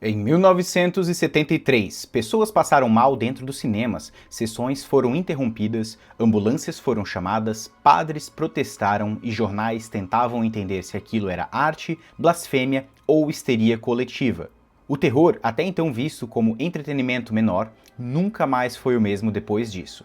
Em 1973, pessoas passaram mal dentro dos cinemas, sessões foram interrompidas, ambulâncias foram chamadas, padres protestaram e jornais tentavam entender se aquilo era arte, blasfêmia ou histeria coletiva. O terror, até então visto como entretenimento menor, nunca mais foi o mesmo depois disso.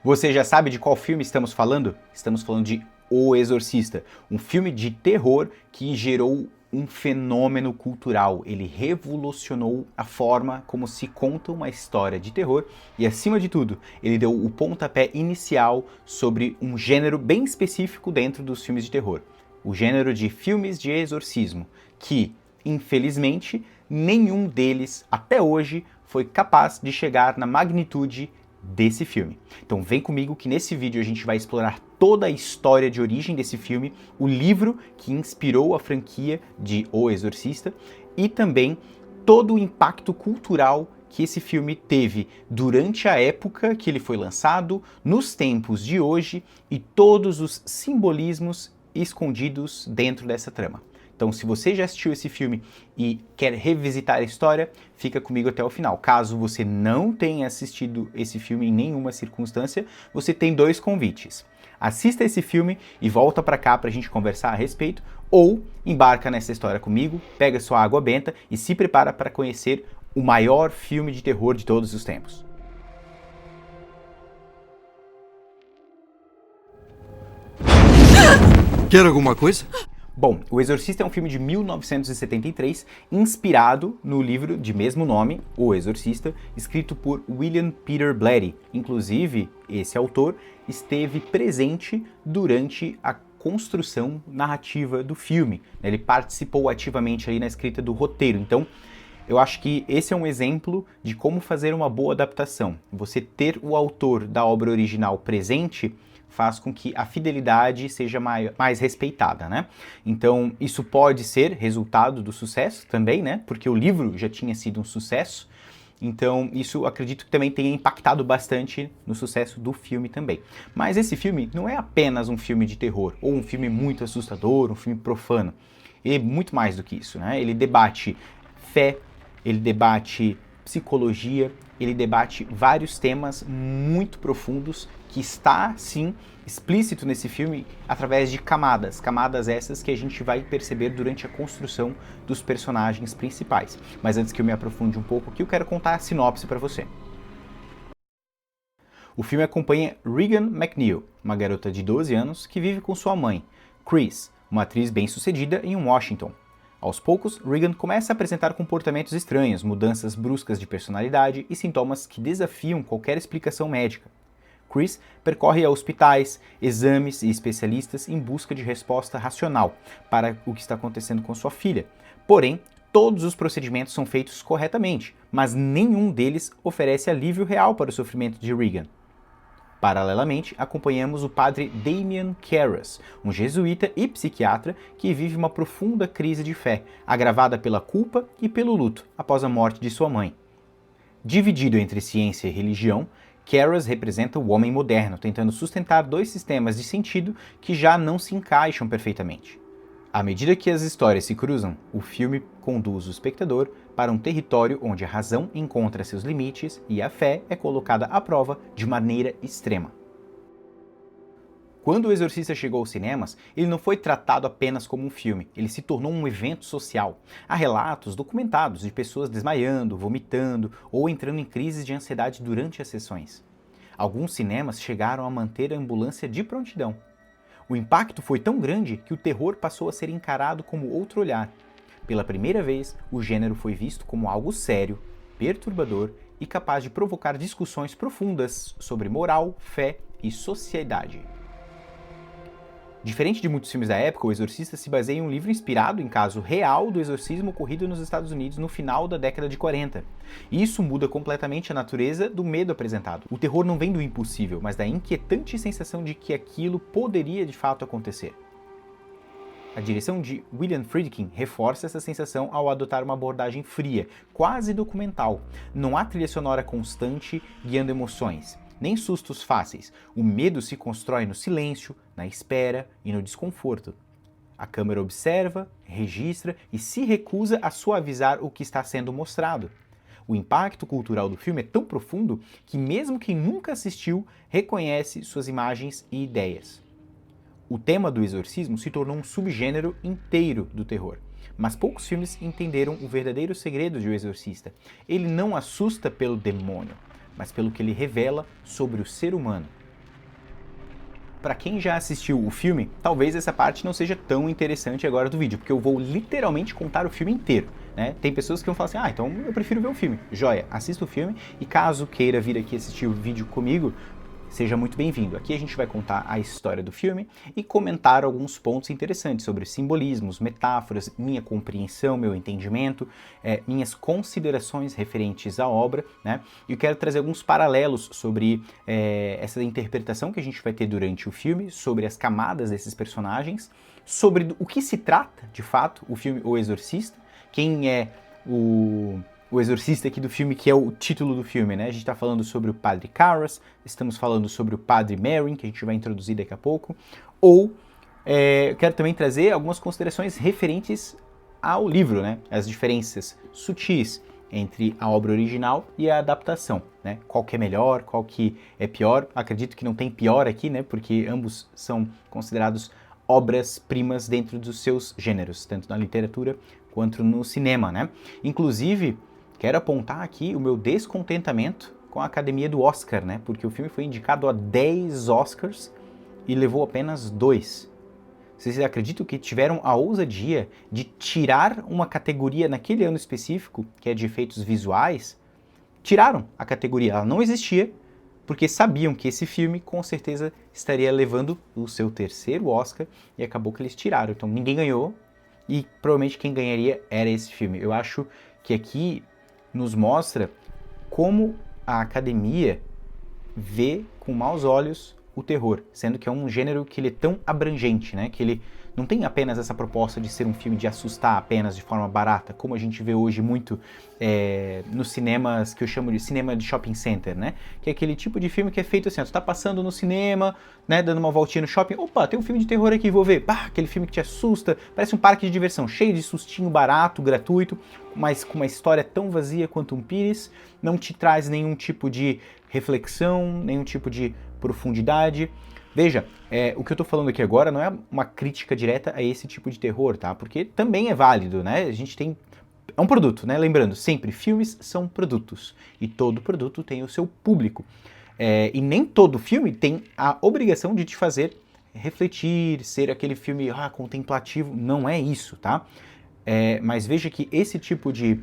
Você já sabe de qual filme estamos falando? Estamos falando de O Exorcista, um filme de terror que gerou um fenômeno cultural. Ele revolucionou a forma como se conta uma história de terror e, acima de tudo, ele deu o pontapé inicial sobre um gênero bem específico dentro dos filmes de terror. O gênero de filmes de exorcismo, que, infelizmente, nenhum deles, até hoje, foi capaz de chegar na magnitude desse filme. Então vem comigo que nesse vídeo a gente vai explorar toda a história de origem desse filme, o livro que inspirou a franquia de O Exorcista e também todo o impacto cultural que esse filme teve durante a época que ele foi lançado, nos tempos de hoje e todos os simbolismos escondidos dentro dessa trama. Então, se você já assistiu esse filme e quer revisitar a história, fica comigo até o final. Caso você não tenha assistido esse filme em nenhuma circunstância, você tem dois convites. Assista esse filme e volta pra cá pra gente conversar a respeito, ou embarca nessa história comigo, pega sua água benta e se prepara para conhecer o maior filme de terror de todos os tempos. Quer alguma coisa? Bom, O Exorcista é um filme de 1973, inspirado no livro de mesmo nome, O Exorcista, escrito por William Peter Blatty. Inclusive, esse autor esteve presente durante a construção narrativa do filme. Ele participou ativamente ali na escrita do roteiro. Então, eu acho que esse é um exemplo de como fazer uma boa adaptação. Você ter o autor da obra original presente faz com que a fidelidade seja mais respeitada, né? Então, isso pode ser resultado do sucesso também, né? Porque o livro já tinha sido um sucesso, então isso acredito que também tenha impactado bastante no sucesso do filme também. Mas esse filme não é apenas um filme de terror, ou um filme muito assustador, um filme profano. Ele é muito mais do que isso, né? Ele debate fé, ele debate psicologia, ele debate vários temas muito profundos que está, sim, explícito nesse filme através de camadas essas que a gente vai perceber durante a construção dos personagens principais. Mas antes que eu me aprofunde um pouco aqui, eu quero contar a sinopse para você. O filme acompanha Regan MacNeil, uma garota de 12 anos que vive com sua mãe, Chris, uma atriz bem-sucedida em Washington. Aos poucos, Regan começa a apresentar comportamentos estranhos, mudanças bruscas de personalidade e sintomas que desafiam qualquer explicação médica. Chris percorre hospitais, exames e especialistas em busca de resposta racional para o que está acontecendo com sua filha. Porém, todos os procedimentos são feitos corretamente, mas nenhum deles oferece alívio real para o sofrimento de Regan. Paralelamente, acompanhamos o padre Damien Karras, um jesuíta e psiquiatra que vive uma profunda crise de fé, agravada pela culpa e pelo luto após a morte de sua mãe. Dividido entre ciência e religião, Karras representa o homem moderno, tentando sustentar dois sistemas de sentido que já não se encaixam perfeitamente. À medida que as histórias se cruzam, o filme conduz o espectador para um território onde a razão encontra seus limites e a fé é colocada à prova de maneira extrema. Quando O Exorcista chegou aos cinemas, ele não foi tratado apenas como um filme, ele se tornou um evento social. Há relatos documentados de pessoas desmaiando, vomitando ou entrando em crises de ansiedade durante as sessões. Alguns cinemas chegaram a manter a ambulância de prontidão. O impacto foi tão grande que o terror passou a ser encarado como outro olhar. Pela primeira vez, o gênero foi visto como algo sério, perturbador e capaz de provocar discussões profundas sobre moral, fé e sociedade. Diferente de muitos filmes da época, O Exorcista se baseia em um livro inspirado em caso real do exorcismo ocorrido nos Estados Unidos no final da década de 40. E isso muda completamente a natureza do medo apresentado. O terror não vem do impossível, mas da inquietante sensação de que aquilo poderia de fato acontecer. A direção de William Friedkin reforça essa sensação ao adotar uma abordagem fria, quase documental. Não há trilha sonora constante guiando emoções, nem sustos fáceis. O medo se constrói no silêncio, na espera e no desconforto. A câmera observa, registra e se recusa a suavizar o que está sendo mostrado. O impacto cultural do filme é tão profundo que mesmo quem nunca assistiu reconhece suas imagens e ideias. O tema do exorcismo se tornou um subgênero inteiro do terror, mas poucos filmes entenderam o verdadeiro segredo de O Exorcista. Ele não assusta pelo demônio, mas pelo que ele revela sobre o ser humano. Para quem já assistiu o filme, talvez essa parte não seja tão interessante agora do vídeo, porque eu vou literalmente contar o filme inteiro, né? Tem pessoas que vão falar assim, então eu prefiro ver o filme. Joia, assista o filme e caso queira vir aqui assistir o vídeo comigo, seja muito bem-vindo. Aqui a gente vai contar a história do filme e comentar alguns pontos interessantes sobre simbolismos, metáforas, minha compreensão, meu entendimento, minhas considerações referentes à obra, né? E eu quero trazer alguns paralelos sobre essa interpretação que a gente vai ter durante o filme, sobre as camadas desses personagens, sobre o que se trata, de fato, o filme O Exorcista, quem é o exorcista aqui do filme, que é o título do filme, né? A gente está falando sobre o Padre Karras, estamos falando sobre o Padre Merrin, que a gente vai introduzir daqui a pouco, eu quero também trazer algumas considerações referentes ao livro, né? As diferenças sutis entre a obra original e a adaptação, né? Qual que é melhor, qual que é pior. Acredito que não tem pior aqui, né? Porque ambos são considerados obras-primas dentro dos seus gêneros, tanto na literatura quanto no cinema, né? Inclusive, quero apontar aqui o meu descontentamento com a Academia do Oscar, né? Porque o filme foi indicado a 10 Oscars e levou apenas 2. Vocês acreditam que tiveram a ousadia de tirar uma categoria naquele ano específico, que é de efeitos visuais? Tiraram a categoria, ela não existia, porque sabiam que esse filme com certeza estaria levando o seu terceiro Oscar e acabou que eles tiraram. Então ninguém ganhou e provavelmente quem ganharia era esse filme. Eu acho que aqui nos mostra como a academia vê com maus olhos o terror, sendo que é um gênero que ele é tão abrangente, né? Que ele não tem apenas essa proposta de ser um filme de assustar apenas de forma barata, como a gente vê hoje muito nos cinemas que eu chamo de cinema de shopping center, né? Que é aquele tipo de filme que é feito assim, ó, tu tá passando no cinema, né, dando uma voltinha no shopping, opa, tem um filme de terror aqui, vou ver. Bah, aquele filme que te assusta, parece um parque de diversão, cheio de sustinho barato, gratuito, mas com uma história tão vazia quanto um pires, não te traz nenhum tipo de reflexão, nenhum tipo de profundidade. Veja, o que eu tô falando aqui agora não é uma crítica direta a esse tipo de terror, tá? Porque também é válido, né? A gente tem... É um produto, né? Lembrando, sempre, filmes são produtos. E todo produto tem o seu público. E nem todo filme tem a obrigação de te fazer refletir, ser aquele filme contemplativo. Não é isso, tá? Mas veja que esse tipo de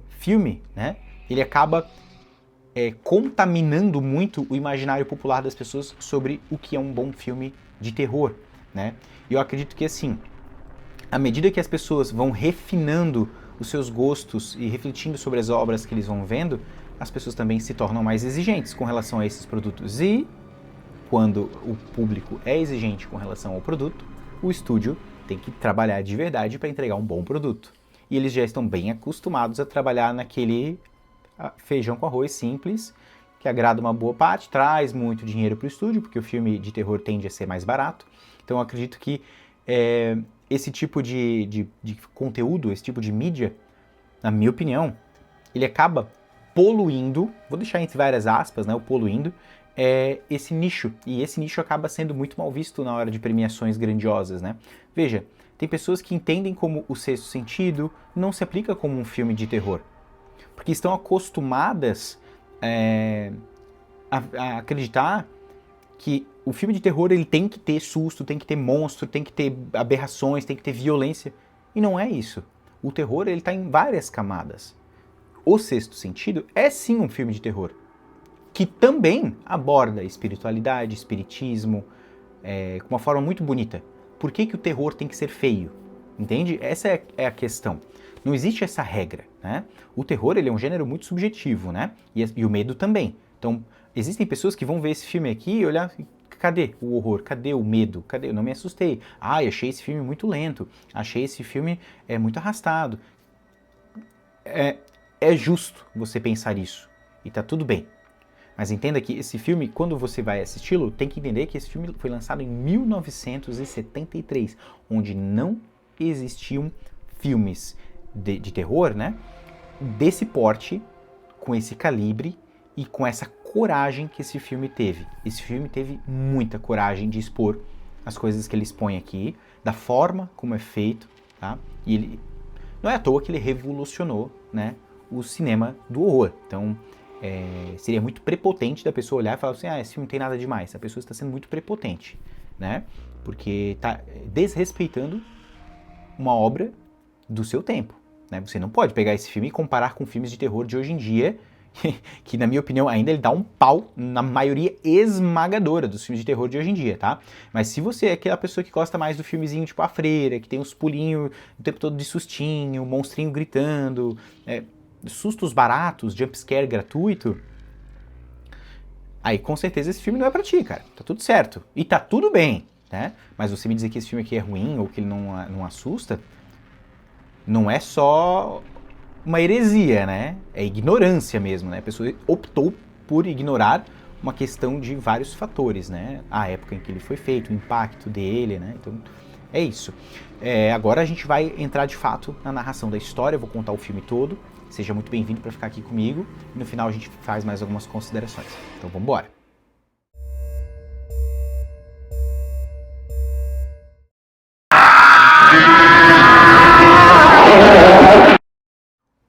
filme, né? Ele acaba contaminando muito o imaginário popular das pessoas sobre o que é um bom filme de terror, né? E eu acredito que, assim, à medida que as pessoas vão refinando os seus gostos e refletindo sobre as obras que eles vão vendo, as pessoas também se tornam mais exigentes com relação a esses produtos. E, quando o público é exigente com relação ao produto, o estúdio tem que trabalhar de verdade para entregar um bom produto. E eles já estão bem acostumados a trabalhar naquele feijão com arroz simples, que agrada uma boa parte, traz muito dinheiro para o estúdio, porque o filme de terror tende a ser mais barato. Então eu acredito que esse tipo de conteúdo, esse tipo de mídia, na minha opinião, ele acaba poluindo, vou deixar entre várias aspas, né, o poluindo, esse nicho. E esse nicho acaba sendo muito mal visto na hora de premiações grandiosas, né? Veja, tem pessoas que entendem como O Sexto Sentido não se aplica como um filme de terror, porque estão acostumadas a acreditar que o filme de terror ele tem que ter susto, tem que ter monstro, tem que ter aberrações, tem que ter violência. E não é isso. O terror ele está em várias camadas. O Sexto Sentido é sim um filme de terror, que também aborda espiritualidade, espiritismo, com uma forma muito bonita. Por que o terror tem que ser feio? Entende? Essa é a questão. Não existe essa regra, né? O terror ele é um gênero muito subjetivo, né? E o medo também. Então, existem pessoas que vão ver esse filme aqui e olhar, cadê o horror? Cadê o medo? Cadê? Eu não me assustei. Achei esse filme muito lento. Achei esse filme muito arrastado. É justo você pensar isso. E tá tudo bem. Mas entenda que esse filme, quando você vai assisti-lo, tem que entender que esse filme foi lançado em 1973, onde não existiam filmes de terror, né, desse porte, com esse calibre e com essa coragem que esse filme teve. Esse filme teve muita coragem de expor as coisas que ele expõe aqui, da forma como é feito, tá? E ele não é à toa que ele revolucionou, né, o cinema do horror. Então, seria muito prepotente da pessoa olhar e falar assim, esse filme não tem nada demais. A pessoa está sendo muito prepotente, né? Porque está desrespeitando uma obra do seu tempo, né? Você não pode pegar esse filme e comparar com filmes de terror de hoje em dia, que na minha opinião ainda ele dá um pau na maioria esmagadora dos filmes de terror de hoje em dia, tá? Mas se você é aquela pessoa que gosta mais do filmezinho tipo A Freira, que tem uns pulinhos o tempo todo de sustinho, monstrinho gritando, sustos baratos, jumpscare gratuito, aí com certeza esse filme não é pra ti, cara. Tá tudo certo. E tá tudo bem, né? Mas você me dizer que esse filme aqui é ruim ou que ele não assusta, não é só uma heresia, né? É ignorância mesmo, né? A pessoa optou por ignorar uma questão de vários fatores, né? A época em que ele foi feito, o impacto dele, né? Então, é isso. Agora a gente vai entrar de fato na narração da história, eu vou contar o filme todo. Seja muito bem-vindo para ficar aqui comigo. E no final a gente faz mais algumas considerações. Então vamos embora.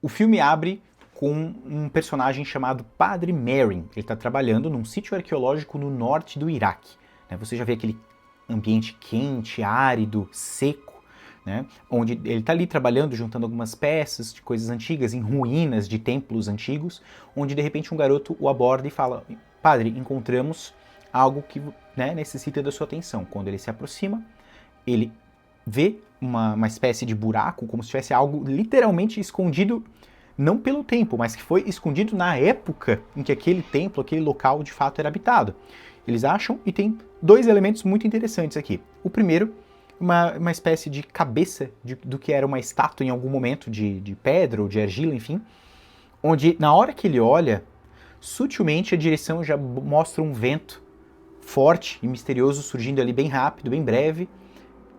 O filme abre com um personagem chamado Padre Merrin. Ele está trabalhando num sítio arqueológico no norte do Iraque. Você já vê aquele ambiente quente, árido, seco, né? Onde ele está ali trabalhando, juntando algumas peças de coisas antigas, em ruínas de templos antigos, onde de repente um garoto o aborda e fala: Padre, encontramos algo que, né, necessita da sua atenção. Quando ele se aproxima, ele vê uma espécie de buraco, como se tivesse algo literalmente escondido, não pelo tempo, mas que foi escondido na época em que aquele templo, aquele local de fato era habitado. Eles acham, e tem dois elementos muito interessantes aqui. O primeiro, uma espécie de cabeça do que era uma estátua em algum momento de pedra ou de argila, enfim, onde na hora que ele olha, sutilmente a direção já mostra um vento forte e misterioso surgindo ali bem rápido, bem breve,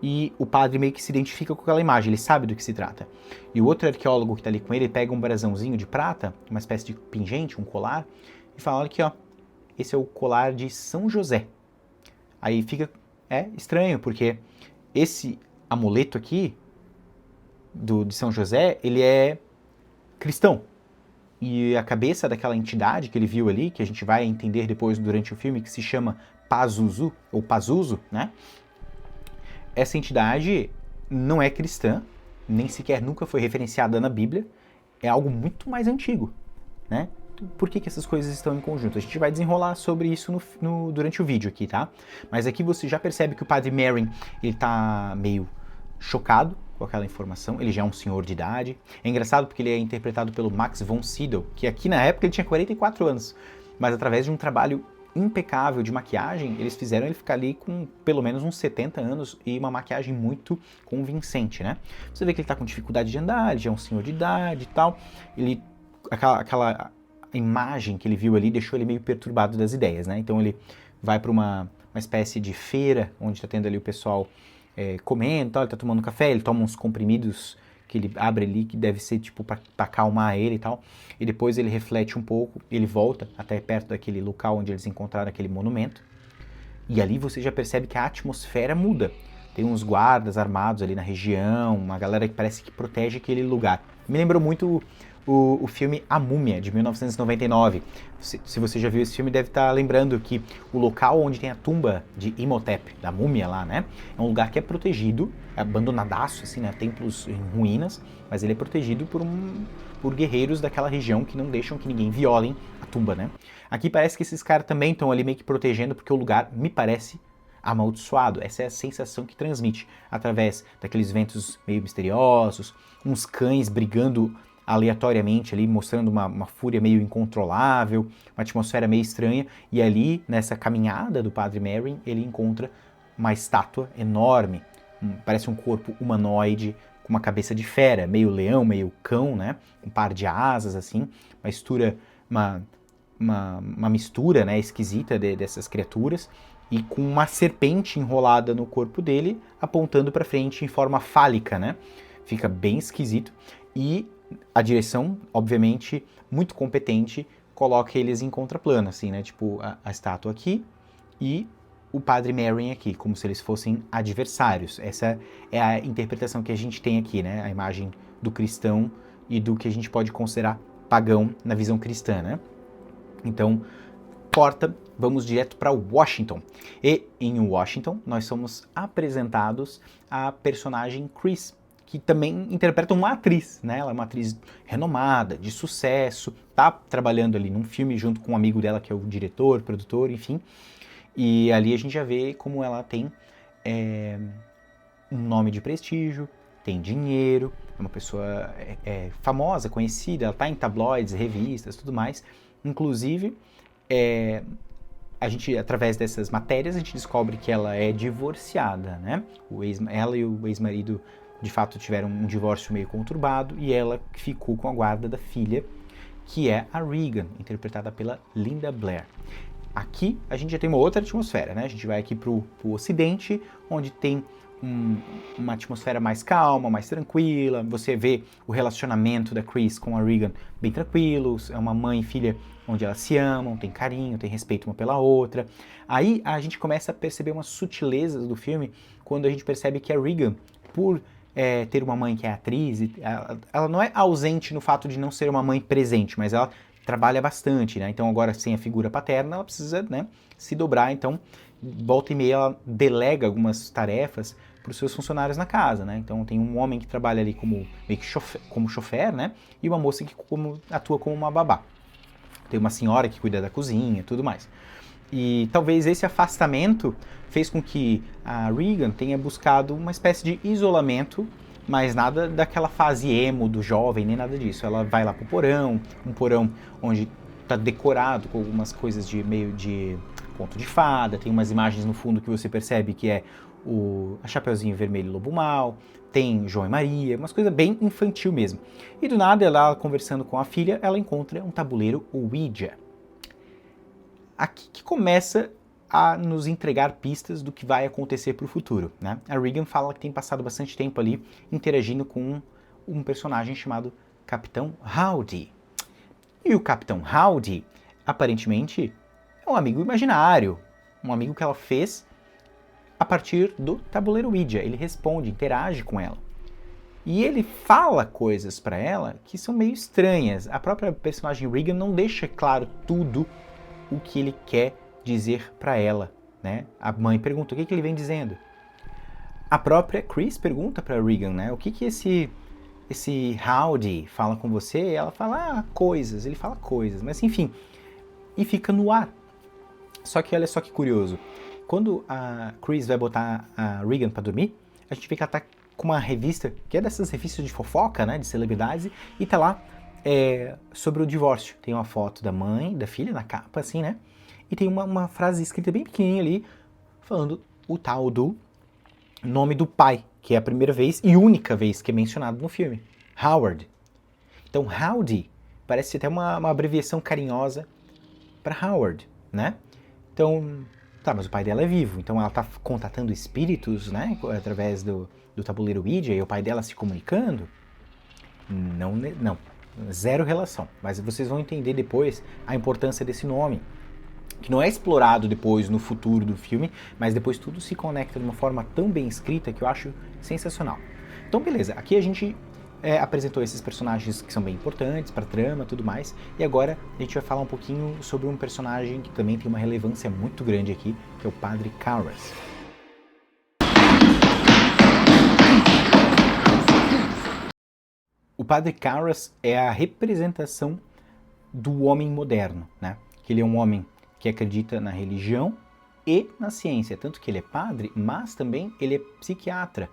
e o padre meio que se identifica com aquela imagem, ele sabe do que se trata. E o outro arqueólogo que está ali com ele pega um brasãozinho de prata, uma espécie de pingente, um colar, e fala: olha aqui, ó, esse é o colar de São José. Aí fica estranho, porque esse amuleto aqui, de São José, ele é cristão. E a cabeça daquela entidade que ele viu ali, que a gente vai entender depois durante o filme, que se chama Pazuzu, ou Pazuzu, né? Essa entidade não é cristã, nem sequer nunca foi referenciada na Bíblia, é algo muito mais antigo, né? Por que essas coisas estão em conjunto? A gente vai desenrolar sobre isso durante o vídeo aqui, tá? Mas aqui você já percebe que o Padre Merrin, ele tá meio chocado com aquela informação, ele já é um senhor de idade. É engraçado porque ele é interpretado pelo Max von Sydow, que aqui na época ele tinha 44 anos, mas através de um trabalho impecável de maquiagem, eles fizeram ele ficar ali com pelo menos uns 70 anos e uma maquiagem muito convincente, né? Você vê que ele tá com dificuldade de andar, ele já é um senhor de idade e tal, aquela imagem que ele viu ali deixou ele meio perturbado das ideias, né? Então ele vai para uma espécie de feira, onde está tendo ali o pessoal comendo, tal, ele tá tomando café, ele toma uns comprimidos que ele abre ali, que deve ser tipo para acalmar ele e tal, e depois ele reflete um pouco, ele volta até perto daquele local onde eles encontraram aquele monumento, e ali você já percebe que a atmosfera muda. Tem uns guardas armados ali na região, uma galera que parece que protege aquele lugar. Me lembrou muito o filme A Múmia, de 1999. Se você já viu esse filme, deve estar lembrando que o local onde tem a tumba de Imhotep, da múmia lá, né? É um lugar que é protegido, é abandonadaço, assim, né? Templos em ruínas, mas ele é protegido por guerreiros daquela região que não deixam que ninguém violem a tumba, né? Aqui parece que esses caras também estão ali meio que protegendo, porque o lugar me parece amaldiçoado. Essa é a sensação que transmite, através daqueles ventos meio misteriosos, uns cães brigando aleatoriamente ali, mostrando uma fúria meio incontrolável, uma atmosfera meio estranha, e ali, nessa caminhada do Padre Merrin, ele encontra uma estátua enorme, parece um corpo humanoide, com uma cabeça de fera, meio leão, meio cão, né, um par de asas, assim, uma uma mistura, né, esquisita dessas criaturas, e com uma serpente enrolada no corpo dele, apontando para frente em forma fálica, né? Fica bem esquisito. E a direção, obviamente, muito competente, coloca eles em contraplano, assim, né? Tipo, a estátua aqui e o Padre Merrin aqui, como se eles fossem adversários. Essa é a interpretação que a gente tem aqui, né? A imagem do cristão e do que a gente pode considerar pagão na visão cristã, né? Então, corta, vamos direto para Washington. E em Washington, nós somos apresentados a personagem Chris, que também interpreta uma atriz, né? Ela é uma atriz renomada, de sucesso, tá trabalhando ali num filme junto com um amigo dela, que é o diretor, produtor, enfim. E ali a gente já vê como ela tem um nome de prestígio, tem dinheiro, é uma pessoa famosa, conhecida, ela tá em tabloides, revistas, tudo mais. Inclusive, a gente, através dessas matérias, a gente descobre que ela é divorciada, né? Ela e o ex-marido, de fato, tiveram um divórcio meio conturbado e ela ficou com a guarda da filha, que é a Regan, interpretada pela Linda Blair. Aqui a gente já tem uma outra atmosfera, né? A gente vai aqui pro ocidente, onde tem uma atmosfera mais calma, mais tranquila. Você vê o relacionamento da Chris com a Regan bem tranquilo. É uma mãe e filha onde elas se amam, tem carinho, tem respeito uma pela outra. Aí a gente começa a perceber umas sutilezas do filme quando a gente percebe que a Regan, por ter uma mãe que é atriz, ela não é ausente no fato de não ser uma mãe presente, mas ela trabalha bastante, né? Então agora sem a figura paterna, ela precisa, né, se dobrar. Então, volta e meia ela delega algumas tarefas para os seus funcionários na casa, né? Então tem um homem que trabalha ali como meio que como chofer, né? E uma moça que atua como uma babá. Tem uma senhora que cuida da cozinha e tudo mais. E talvez esse afastamento fez com que a Regan tenha buscado uma espécie de isolamento, mas nada daquela fase emo do jovem, nem nada disso. Ela vai lá pro porão, um porão onde está decorado com algumas coisas de meio de conto de fada, tem umas imagens no fundo que você percebe que é a Chapeuzinho Vermelho e Lobo Mau, tem João e Maria, umas coisas bem infantil mesmo. E do nada, ela conversando com a filha, ela encontra um tabuleiro Ouija. Aqui que começa a nos entregar pistas do que vai acontecer para o futuro, né? A Regan fala que tem passado bastante tempo ali interagindo com um personagem chamado Capitão Howdy. E o Capitão Howdy, aparentemente, é um amigo imaginário, um amigo que ela fez a partir do tabuleiro Ouija. Ele responde, interage com ela. E ele fala coisas para ela que são meio estranhas. A própria personagem Regan não deixa claro tudo o que ele quer dizer para ela, né? A mãe pergunta, o que ele vem dizendo? A própria Chris pergunta para Regan, né? O que esse Howdy fala com você? E ela fala, coisas. Ele fala coisas, mas enfim. E fica no ar. Só que olha só que curioso. Quando a Chris vai botar a Regan para dormir, a gente vê que ela tá com uma revista, que é dessas revistas de fofoca, né? De celebridades, e tá lá sobre o divórcio. Tem uma foto da mãe, da filha na capa, assim, né? E tem uma frase escrita bem pequenininha ali, falando o tal do nome do pai, que é a primeira vez e única vez que é mencionado no filme, Howard. Então, Howdy parece até uma abreviação carinhosa para Howard, né? Então, tá, mas o pai dela é vivo, então ela tá contatando espíritos, né? Através do tabuleiro Ouija, e o pai dela se comunicando? Não. Zero relação. Mas vocês vão entender depois a importância desse nome, que não é explorado depois no futuro do filme, mas depois tudo se conecta de uma forma tão bem escrita que eu acho sensacional. Então, beleza, aqui a gente apresentou esses personagens que são bem importantes para a trama e tudo mais, e agora a gente vai falar um pouquinho sobre um personagem que também tem uma relevância muito grande aqui, que é o Padre Karras. O Padre Karras é a representação do homem moderno, né? Que ele é um homem que acredita na religião e na ciência, tanto que ele é padre, mas também ele é psiquiatra.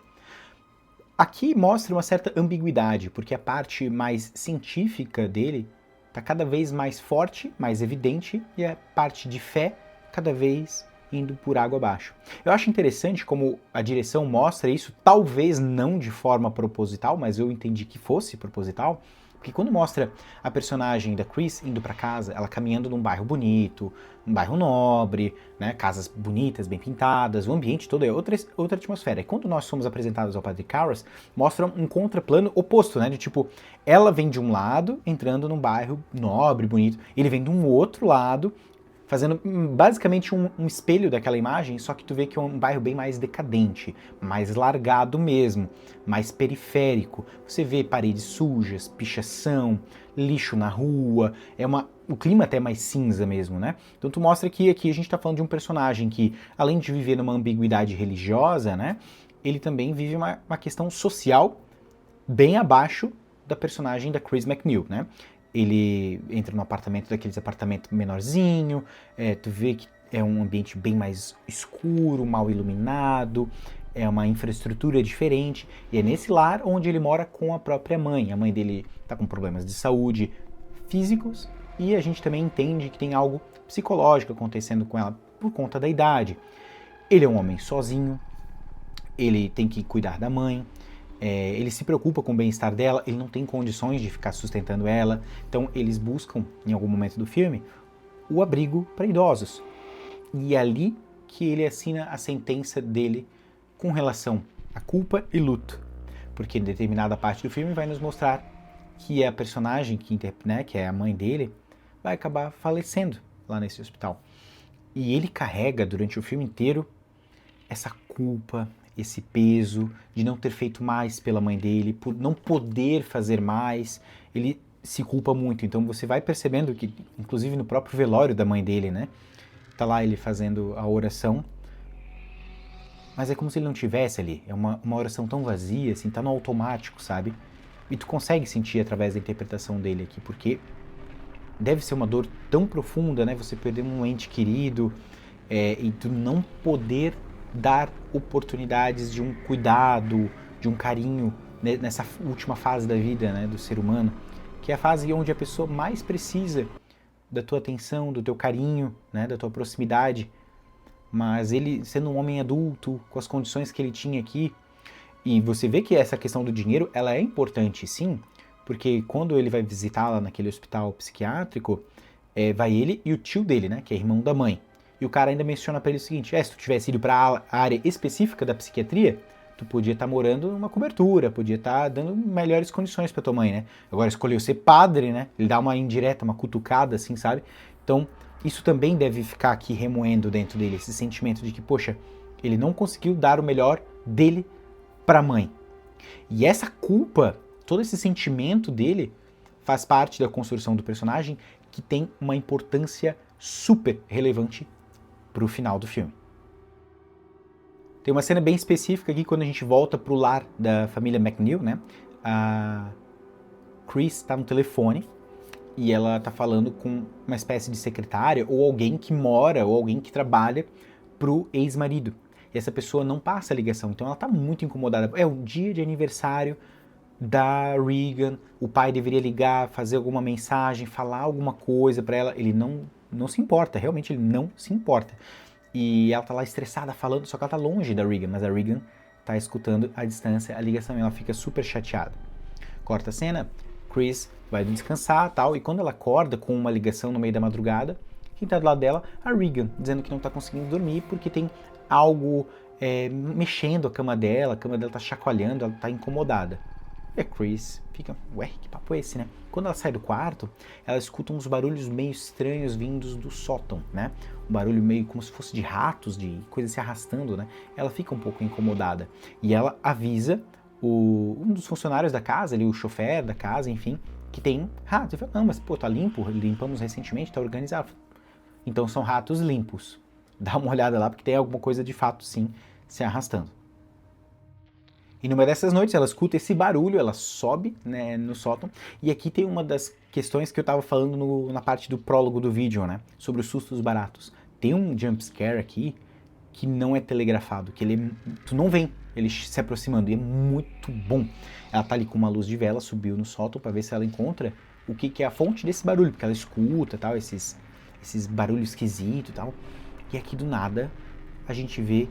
Aqui mostra uma certa ambiguidade, porque a parte mais científica dele está cada vez mais forte, mais evidente, e a parte de fé cada vez indo por água abaixo. Eu acho interessante como a direção mostra isso, talvez não de forma proposital, mas eu entendi que fosse proposital, Porque quando mostra a personagem da Chris indo pra casa, ela caminhando num bairro bonito, um bairro nobre, né, casas bonitas, bem pintadas, o ambiente todo é outra atmosfera. E quando nós somos apresentados ao Patrick Carras, mostra um contraplano oposto, né, de tipo, ela vem de um lado, entrando num bairro nobre, bonito, ele vem de um outro lado, fazendo basicamente um espelho daquela imagem, só que tu vê que é um bairro bem mais decadente, mais largado mesmo, mais periférico. Você vê paredes sujas, pichação, lixo na rua, o clima até é mais cinza mesmo, né? Então tu mostra que aqui a gente tá falando de um personagem que, além de viver numa ambiguidade religiosa, né, ele também vive uma questão social bem abaixo da personagem da Chris MacNeil, né? Ele entra num apartamento, daqueles apartamentos menorzinho, tu vê que é um ambiente bem mais escuro, mal iluminado, é uma infraestrutura diferente, e é nesse lar onde ele mora com a própria mãe. A mãe dele tá com problemas de saúde físicos, e a gente também entende que tem algo psicológico acontecendo com ela por conta da idade. Ele é um homem sozinho, ele tem que cuidar da mãe, ele se preocupa com o bem-estar dela, ele não tem condições de ficar sustentando ela, então eles buscam, em algum momento do filme, o abrigo para idosos. E é ali que ele assina a sentença dele com relação a culpa e luto, porque em determinada parte do filme vai nos mostrar que a personagem que é a mãe dele, vai acabar falecendo lá nesse hospital. E ele carrega durante o filme inteiro essa culpa, esse peso de não ter feito mais pela mãe dele, por não poder fazer mais, ele se culpa muito. Então você vai percebendo que, inclusive no próprio velório da mãe dele, né, tá lá ele fazendo a oração, mas é como se ele não tivesse ali, é uma oração tão vazia, assim, tá no automático, sabe? E tu consegue sentir através da interpretação dele aqui, porque deve ser uma dor tão profunda, né, você perder um ente querido, e tu não poder dar oportunidades de um cuidado, de um carinho, né, nessa última fase da vida, né, do ser humano, que é a fase onde a pessoa mais precisa da tua atenção, do teu carinho, né, da tua proximidade. Mas ele, sendo um homem adulto, com as condições que ele tinha aqui, e você vê que essa questão do dinheiro, ela é importante sim, porque quando ele vai visitá-la naquele hospital psiquiátrico, vai ele e o tio dele, né, que é irmão da mãe. E o cara ainda menciona pra ele o seguinte, se tu tivesse ido pra área específica da psiquiatria, tu podia estar morando numa cobertura, podia estar dando melhores condições pra tua mãe, né? Agora escolheu ser padre, né? Ele dá uma indireta, uma cutucada, assim, sabe? Então, isso também deve ficar aqui remoendo dentro dele, esse sentimento de que, poxa, ele não conseguiu dar o melhor dele pra mãe. E essa culpa, todo esse sentimento dele, faz parte da construção do personagem, que tem uma importância super relevante pro final do filme. Tem uma cena bem específica aqui quando a gente volta pro lar da família MacNeil, né? A Chris tá no telefone e ela tá falando com uma espécie de secretária ou alguém que mora ou alguém que trabalha pro ex-marido. E essa pessoa não passa a ligação, então ela tá muito incomodada. É o dia de aniversário da Regan, o pai deveria ligar, fazer alguma mensagem, falar alguma coisa pra ela, ele não se importa, realmente ele não se importa. E ela tá lá estressada falando, só que ela tá longe da Regan, mas a Regan tá escutando à distância a ligação e ela fica super chateada. Corta a cena, Chris vai descansar e tal, e quando ela acorda com uma ligação no meio da madrugada, quem tá do lado dela? A Regan, dizendo que não tá conseguindo dormir porque tem algo mexendo a cama dela tá chacoalhando, ela tá incomodada. E a Chris fica, ué, que papo é esse, né? Quando ela sai do quarto, ela escuta uns barulhos meio estranhos vindos do sótão, né? Um barulho meio como se fosse de ratos, de coisas se arrastando, né? Ela fica um pouco incomodada. E ela avisa um dos funcionários da casa, ali, o chofer da casa, enfim, que tem ratos. Ele fala, não, mas pô, tá limpo, limpamos recentemente, tá organizado. Então são ratos limpos. Dá uma olhada lá, porque tem alguma coisa de fato, sim, se arrastando. E numa dessas noites ela escuta esse barulho, ela sobe, né, no sótão, e aqui tem uma das questões que eu tava falando na parte do prólogo do vídeo, né, sobre os sustos baratos. Tem um jumpscare aqui que não é telegrafado, que tu não vê ele se aproximando, e é muito bom. Ela tá ali com uma luz de vela, subiu no sótão para ver se ela encontra o que é a fonte desse barulho, porque ela escuta, tal, esses barulhos esquisitos e tal, e aqui do nada a gente vê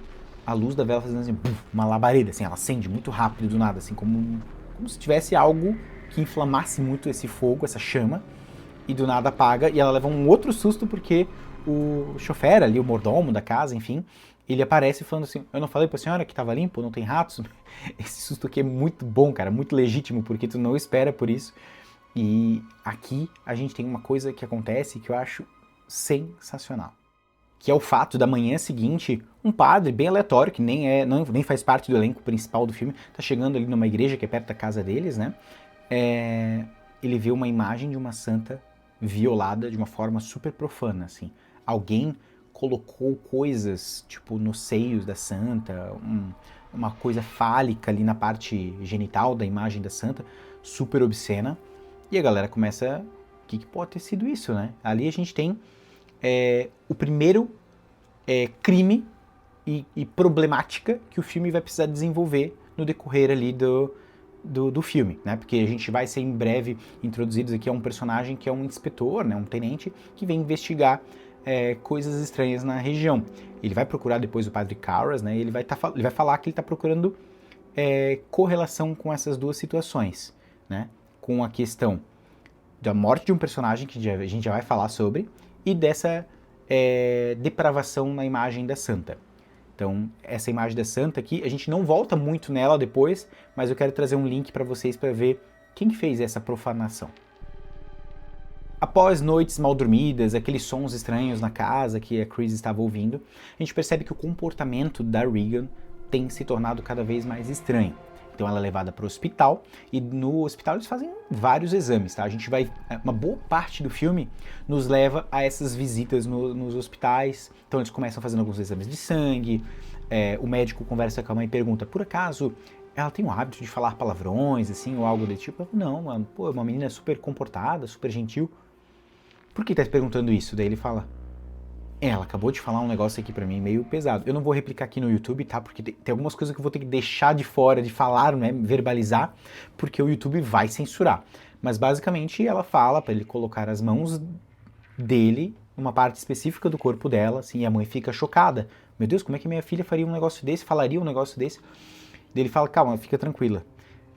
a luz da vela fazendo assim, uma labareda, assim, ela acende muito rápido do nada, assim, como se tivesse algo que inflamasse muito esse fogo, essa chama, e do nada apaga, e ela leva um outro susto porque o chofer ali, o mordomo da casa, enfim, ele aparece falando assim, eu não falei pra senhora que tava limpo, não tem ratos? Esse susto aqui é muito bom, cara, muito legítimo, porque tu não espera por isso. E aqui a gente tem uma coisa que acontece que eu acho sensacional, que é o fato da manhã seguinte, um padre bem aleatório, que nem faz parte do elenco principal do filme, tá chegando ali numa igreja que é perto da casa deles, né? Ele vê uma imagem de uma santa violada de uma forma super profana, assim. Alguém colocou coisas, tipo, nos seios da santa, uma coisa fálica ali na parte genital da imagem da santa, super obscena. E a galera começa, o que pode ter sido isso, né? Ali a gente tem o primeiro crime e problemática que o filme vai precisar desenvolver no decorrer ali do filme, né? Porque a gente vai ser em breve introduzidos aqui a um personagem que é um inspetor, né? Um tenente que vem investigar coisas estranhas na região. Ele vai procurar depois o padre Karras, né? E ele vai falar que ele está procurando correlação com essas duas situações, né? Com a questão da morte de um personagem que a gente já vai falar sobre e dessa depravação na imagem da santa. Então, essa imagem da santa aqui, a gente não volta muito nela depois, mas eu quero trazer um link para vocês para ver quem fez essa profanação. Após noites mal dormidas, aqueles sons estranhos na casa que a Chris estava ouvindo, a gente percebe que o comportamento da Regan tem se tornado cada vez mais estranho. Então ela é levada para o hospital e no hospital eles fazem vários exames, tá? Uma boa parte do filme nos leva a essas visitas nos hospitais. Então eles começam fazendo alguns exames de sangue, o médico conversa com a mãe e pergunta, por acaso ela tem o hábito de falar palavrões, assim, ou algo do tipo? Não, mano, pô, é uma menina super comportada, super gentil. Por que tá perguntando isso? Daí ele fala, ela acabou de falar um negócio aqui pra mim meio pesado. Eu não vou replicar aqui no YouTube, tá? Porque tem algumas coisas que eu vou ter que deixar de fora, de falar, né? Verbalizar, porque o YouTube vai censurar. Mas basicamente ela fala pra ele colocar as mãos dele numa parte específica do corpo dela, assim, e a mãe fica chocada. Meu Deus, como é que minha filha faria um negócio desse, falaria um negócio desse? Daí ele fala, calma, fica tranquila.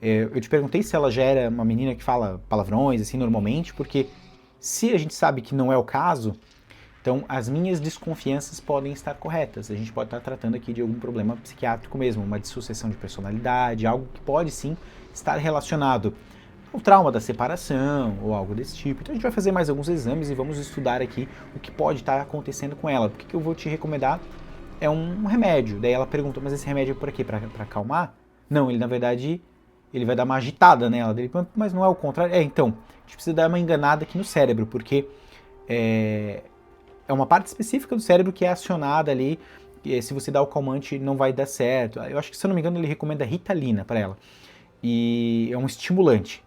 Eu te perguntei se ela já era uma menina que fala palavrões, assim, normalmente, porque se a gente sabe que não é o caso, então as minhas desconfianças podem estar corretas. A gente pode estar tratando aqui de algum problema psiquiátrico mesmo, uma dissociação de personalidade, algo que pode sim estar relacionado ao trauma da separação ou algo desse tipo. Então a gente vai fazer mais alguns exames e vamos estudar aqui o que pode estar acontecendo com ela. O que eu vou te recomendar é um remédio. Daí ela pergunta, mas esse remédio é por quê? Para acalmar? Não, ele na verdade ele vai dar uma agitada nela. Dele, mas não é o contrário? Então, a gente precisa dar uma enganada aqui no cérebro, porque é uma parte específica do cérebro que é acionada ali, e se você dá o calmante não vai dar certo. Eu acho que, se eu não me engano, ele recomenda Ritalina para ela. E é um estimulante.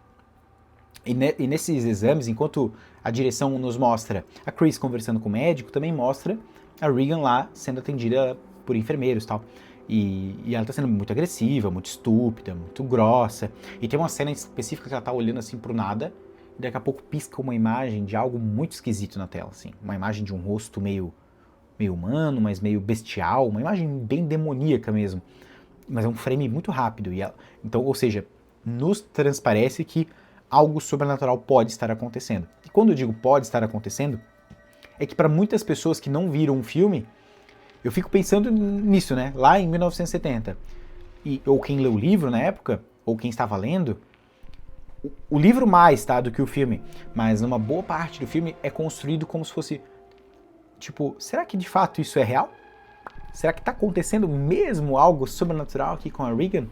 E nesses exames, enquanto a direção nos mostra a Chris conversando com o médico, também mostra a Regan lá sendo atendida por enfermeiros e tal. E ela está sendo muito agressiva, muito estúpida, muito grossa. E tem uma cena específica que ela está olhando assim pro nada, e daqui a pouco pisca uma imagem de algo muito esquisito na tela, assim. Uma imagem de um rosto meio humano, mas meio bestial, uma imagem bem demoníaca mesmo. Mas é um frame muito rápido. Então, ou seja, nos transparece que algo sobrenatural pode estar acontecendo. E quando eu digo pode estar acontecendo, é que para muitas pessoas que não viram o filme, eu fico pensando nisso, né? Lá em 1970. Ou quem leu o livro na época, ou quem estava lendo, o livro mais, tá, do que o filme, mas numa boa parte do filme é construído como se fosse, tipo, será que de fato isso é real? Será que tá acontecendo mesmo algo sobrenatural aqui com a Regan?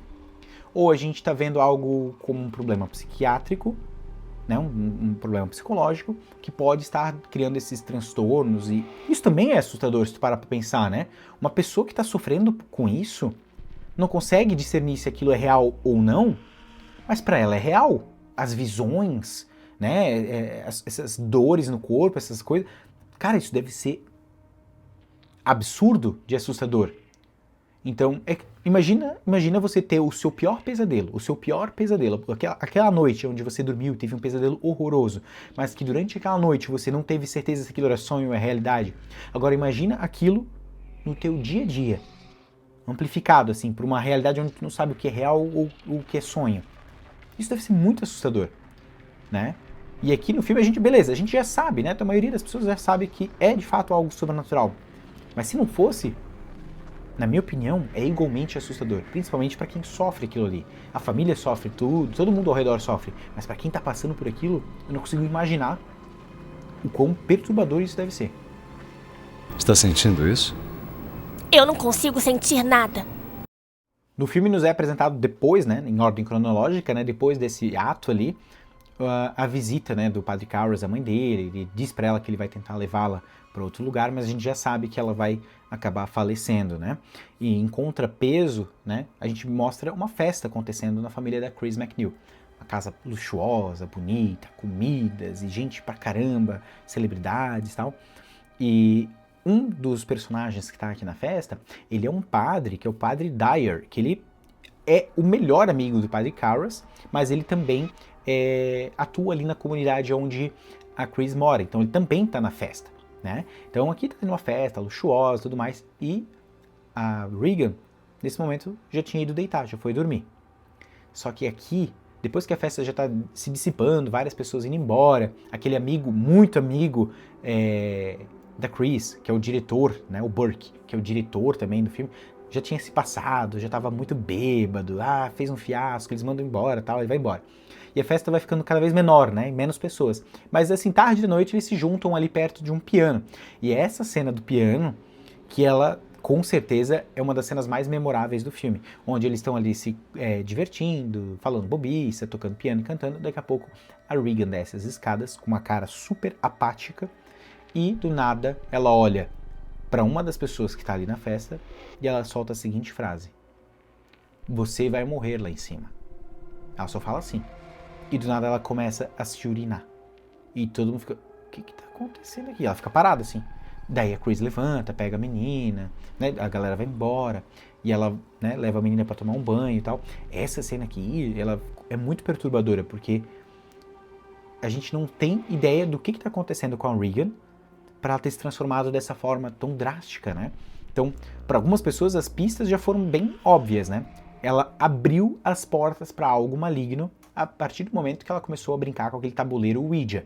Ou a gente tá vendo algo como um problema psiquiátrico, né, um problema psicológico, que pode estar criando esses transtornos, e isso também é assustador se tu parar pra pensar, né? Uma pessoa que tá sofrendo com isso não consegue discernir se aquilo é real ou não, mas para ela é real. As visões, né, essas dores no corpo, essas coisas, cara, isso deve ser absurdo de assustador. Então, imagina você ter o seu pior pesadelo, aquela noite onde você dormiu, teve um pesadelo horroroso, mas que durante aquela noite você não teve certeza se aquilo era sonho ou é realidade. Agora imagina aquilo no teu dia a dia, amplificado assim, por uma realidade onde tu não sabe o que é real ou o que é sonho. Isso deve ser muito assustador. né? E aqui no filme a gente já sabe, né? A maioria das pessoas já sabe que é de fato algo sobrenatural. Mas se não fosse, na minha opinião, é igualmente assustador, principalmente para quem sofre aquilo ali. A família sofre tudo, todo mundo ao redor sofre, mas para quem tá passando por aquilo, eu não consigo imaginar o quão perturbador isso deve ser. Está sentindo isso? Eu não consigo sentir nada. No filme nos é apresentado depois, né, em ordem cronológica, né, depois desse ato ali, a visita, né, do Padre Cowers, a mãe dele. Ele diz para ela que ele vai tentar levá-la para outro lugar, mas a gente já sabe que ela vai acabar falecendo, né? E em contrapeso, né, a gente mostra uma festa acontecendo na família da Chris MacNeil. Uma casa luxuosa, bonita, comidas e gente pra caramba, celebridades e tal. E um dos personagens que tá aqui na festa, ele é um padre, que é o Padre Dyer, que ele é o melhor amigo do Padre Cowers, mas ele também atua ali na comunidade onde a Chris mora, então ele também tá na festa, né? Então aqui tá tendo uma festa luxuosa e tudo mais, e a Regan, nesse momento, já tinha ido deitar, já foi dormir. Só que aqui, depois que a festa já tá se dissipando, várias pessoas indo embora, aquele amigo, muito amigo da Chris, que é o diretor, né, o Burke, que é o diretor também do filme, já tinha se passado, já tava muito bêbado, fez um fiasco, eles mandam embora, tal, ele vai embora. E a festa vai ficando cada vez menor, né, menos pessoas. Mas assim, tarde de noite eles se juntam ali perto de um piano. E é essa cena do piano que ela, com certeza, é uma das cenas mais memoráveis do filme, onde eles estão ali se divertindo, falando bobiça, tocando piano e cantando. Daqui a pouco a Regan desce as escadas com uma cara super apática e do nada ela olha para uma das pessoas que está ali na festa e ela solta a seguinte frase: "Você vai morrer lá em cima." Ela só fala assim. E do nada ela começa a se urinar. E todo mundo fica: o que tá acontecendo aqui? Ela fica parada assim. Daí a Chris levanta, pega a menina, né? A galera vai embora e ela, né, leva a menina para tomar um banho e tal. Essa cena aqui, ela é muito perturbadora, porque a gente não tem ideia do que tá acontecendo com a Regan para ela ter se transformado dessa forma tão drástica, né? Então, para algumas pessoas as pistas já foram bem óbvias, né? Ela abriu as portas para algo maligno a partir do momento que ela começou a brincar com aquele tabuleiro Ouija.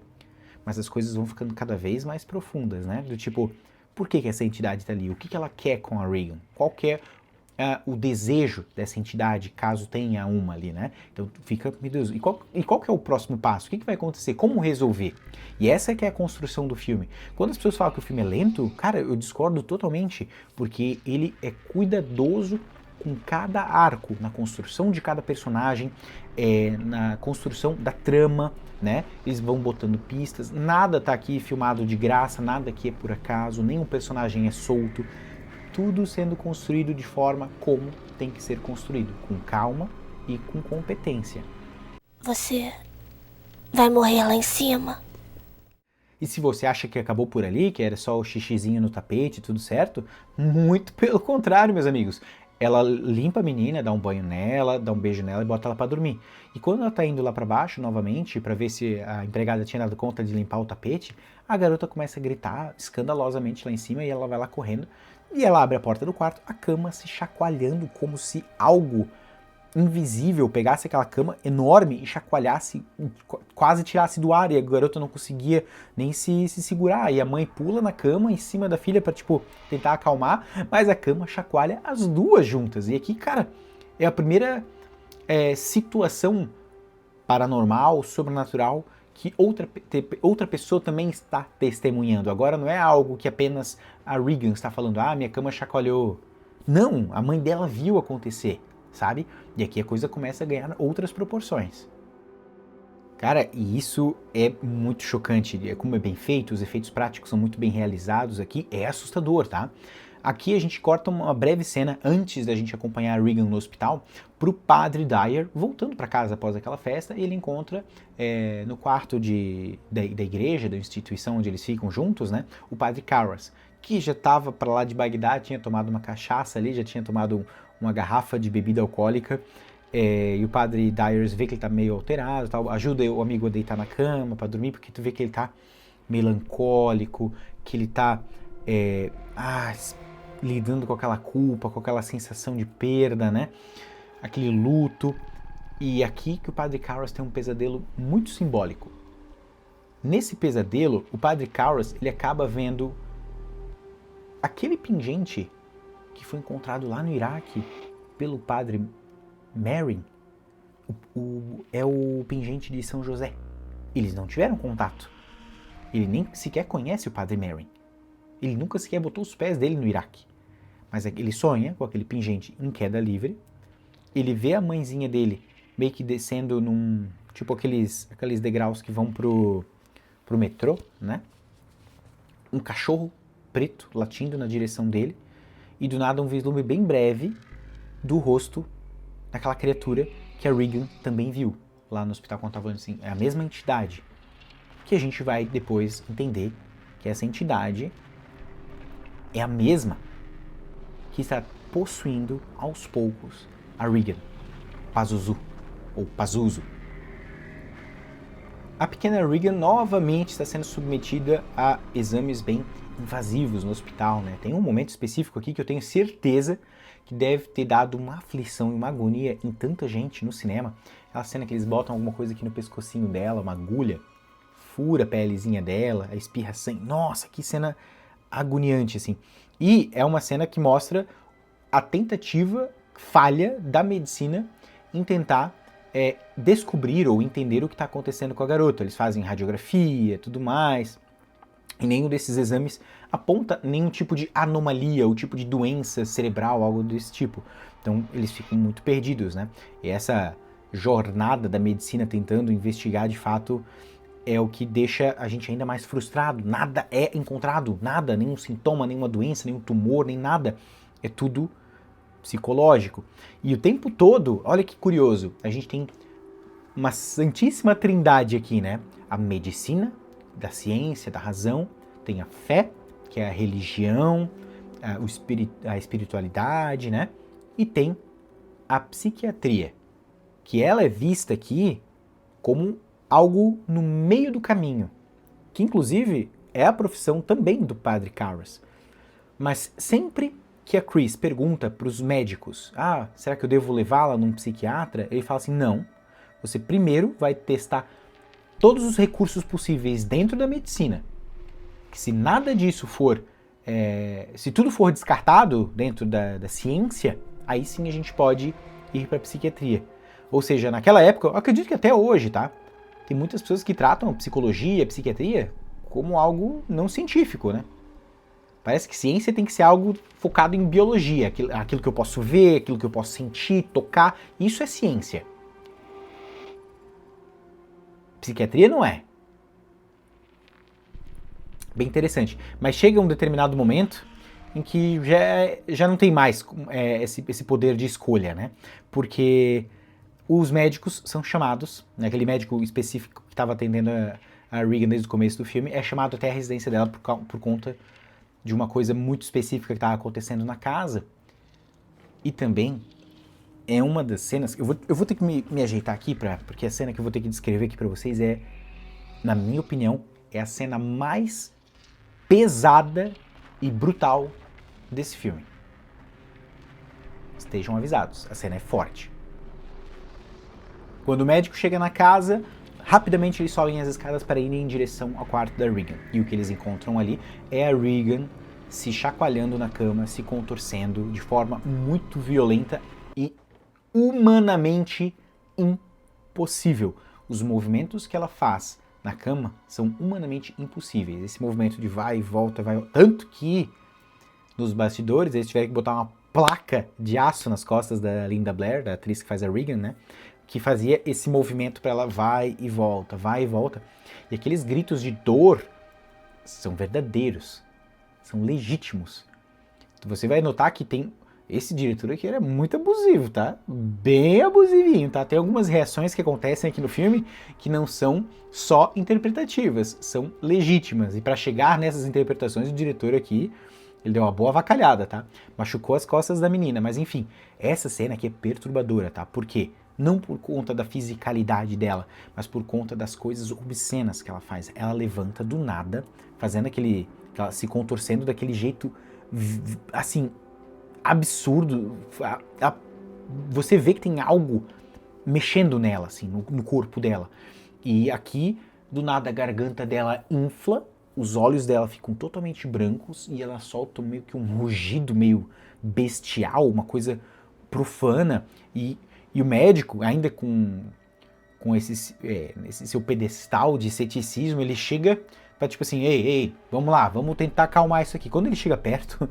Mas as coisas vão ficando cada vez mais profundas, né? Do tipo, por que essa entidade tá ali? O que ela quer com a Regan? Qual que é o desejo dessa entidade, caso tenha uma ali, né? Então fica, meu Deus, e qual que é o próximo passo? O que vai acontecer? Como resolver? E essa que é a construção do filme. Quando as pessoas falam que o filme é lento, cara, eu discordo totalmente, porque ele é cuidadoso com cada arco, na construção de cada personagem, na construção da trama, né? Eles vão botando pistas, nada tá aqui filmado de graça, nada aqui é por acaso, nenhum personagem é solto, tudo sendo construído de forma como tem que ser construído, com calma e com competência. Você vai morrer lá em cima. E se você acha que acabou por ali, que era só o xixizinho no tapete, tudo certo, muito pelo contrário, meus amigos. Ela limpa a menina, dá um banho nela, dá um beijo nela e bota ela pra dormir. E quando ela tá indo lá pra baixo novamente, pra ver se a empregada tinha dado conta de limpar o tapete, a garota começa a gritar escandalosamente lá em cima e ela vai lá correndo. E ela abre a porta do quarto, a cama se chacoalhando como se algo invisível pegasse aquela cama enorme e chacoalhasse, quase tirasse do ar, e a garota não conseguia nem se segurar, e a mãe pula na cama em cima da filha pra, tipo, tentar acalmar, mas a cama chacoalha as duas juntas. E aqui, cara, é a primeira situação paranormal, sobrenatural, que outra pessoa também está testemunhando. Agora não é algo que apenas a Regan está falando, minha cama chacoalhou. Não, a mãe dela viu acontecer, sabe? E aqui a coisa começa a ganhar outras proporções. Cara, e isso é muito chocante. Como é bem feito, os efeitos práticos são muito bem realizados aqui, é assustador, tá? Aqui a gente corta uma breve cena antes da gente acompanhar a Regan no hospital pro Padre Dyer voltando para casa após aquela festa, e ele encontra no quarto da igreja, da instituição onde eles ficam juntos, né, o Padre Cowers, que já estava para lá de Bagdá, tinha tomado uma cachaça ali, já tinha tomado uma garrafa de bebida alcoólica, e o Padre Dyer vê que ele tá meio alterado, tal, ajuda o amigo a deitar na cama para dormir, porque tu vê que ele tá melancólico, que ele tá lidando com aquela culpa, com aquela sensação de perda, né? Aquele luto. E aqui que o Padre Cowers tem um pesadelo muito simbólico. Nesse pesadelo, o Padre Karras, ele acaba vendo aquele pingente que foi encontrado lá no Iraque pelo Padre Merrin, é o pingente de São José. Eles não tiveram contato. Ele nem sequer conhece o Padre Merrin. Ele nunca sequer botou os pés dele no Iraque. Mas ele sonha com aquele pingente em queda livre. Ele vê a mãezinha dele meio que descendo num... tipo aqueles degraus que vão pro metrô, né? Um cachorro preto latindo na direção dele. E do nada um vislumbre bem breve do rosto daquela criatura que a Regan também viu lá no hospital quando estava assim. É a mesma entidade. Que a gente vai depois entender que essa entidade é a mesma que está possuindo aos poucos a Regan, Pazuzu, ou Pazuzu. A pequena Regan novamente está sendo submetida a exames bem invasivos no hospital, né? Tem um momento específico aqui que eu tenho certeza que deve ter dado uma aflição e uma agonia em tanta gente no cinema. Aquela cena que eles botam alguma coisa aqui no pescocinho dela, uma agulha, fura a pelezinha dela, espirra sangue. Nossa, que cena agoniante, assim. E é uma cena que mostra a tentativa falha da medicina em tentar descobrir ou entender o que está acontecendo com a garota. Eles fazem radiografia, tudo mais, e nenhum desses exames aponta nenhum tipo de anomalia ou tipo de doença cerebral, algo desse tipo. Então eles ficam muito perdidos, né? E essa jornada da medicina tentando investigar de fato é o que deixa a gente ainda mais frustrado. Nada é encontrado, nada, nenhum sintoma, nenhuma doença, nenhum tumor, nem nada. É tudo psicológico. E o tempo todo, olha que curioso, a gente tem uma santíssima trindade aqui, né? A medicina, da ciência, da razão, tem a fé, que é a religião, a espiritualidade, né? E tem a psiquiatria, que ela é vista aqui como algo no meio do caminho, que inclusive é a profissão também do Padre Karras. Mas sempre que a Chris pergunta para os médicos, será que eu devo levá-la num psiquiatra? Ele fala assim, não, você primeiro vai testar todos os recursos possíveis dentro da medicina, que se nada disso for, se tudo for descartado dentro da ciência, aí sim a gente pode ir para a psiquiatria. Ou seja, naquela época, eu acredito que até hoje, tá? Tem muitas pessoas que tratam a psicologia, a psiquiatria, como algo não científico, né? Parece que ciência tem que ser algo focado em biologia, aquilo que eu posso ver, aquilo que eu posso sentir, tocar, isso é ciência. Psiquiatria não é. Bem interessante. Mas chega um determinado momento em que já não tem mais esse poder de escolha, né? Porque os médicos são chamados, né, aquele médico específico que estava atendendo a Regan desde o começo do filme, é chamado até a residência dela por conta de uma coisa muito específica que estava acontecendo na casa. E também é uma das cenas... Eu vou ter que me ajeitar aqui, porque a cena que eu vou ter que descrever aqui para vocês na minha opinião, é a cena mais pesada e brutal desse filme. Estejam avisados, a cena é forte. Quando o médico chega na casa, rapidamente eles sobem as escadas para irem em direção ao quarto da Regan. E o que eles encontram ali é a Regan se chacoalhando na cama, se contorcendo de forma muito violenta e humanamente impossível. Os movimentos que ela faz na cama são humanamente impossíveis. Esse movimento de vai e volta, tanto que nos bastidores eles tiveram que botar uma placa de aço nas costas da Linda Blair, da atriz que faz a Regan, né? Que fazia esse movimento para ela vai e volta, vai e volta. E aqueles gritos de dor são verdadeiros, são legítimos. Você vai notar que tem... Esse diretor aqui era muito abusivo, tá? Bem abusivinho, tá? Tem algumas reações que acontecem aqui no filme que não são só interpretativas, são legítimas. E para chegar nessas interpretações, o diretor aqui, ele deu uma boa avacalhada, tá? Machucou as costas da menina, mas enfim, essa cena aqui é perturbadora, tá? Por quê? Não por conta da fisicalidade dela, mas por conta das coisas obscenas que ela faz. Ela levanta do nada, fazendo se contorcendo daquele jeito, assim, absurdo. Você vê que tem algo mexendo nela, assim, no corpo dela. E aqui do nada a garganta dela infla, os olhos dela ficam totalmente brancos e ela solta meio que um rugido meio bestial, uma coisa profana. E o médico, ainda com esse seu pedestal de ceticismo, ele chega pra tipo assim, ei, vamos lá, vamos tentar acalmar isso aqui. Quando ele chega perto,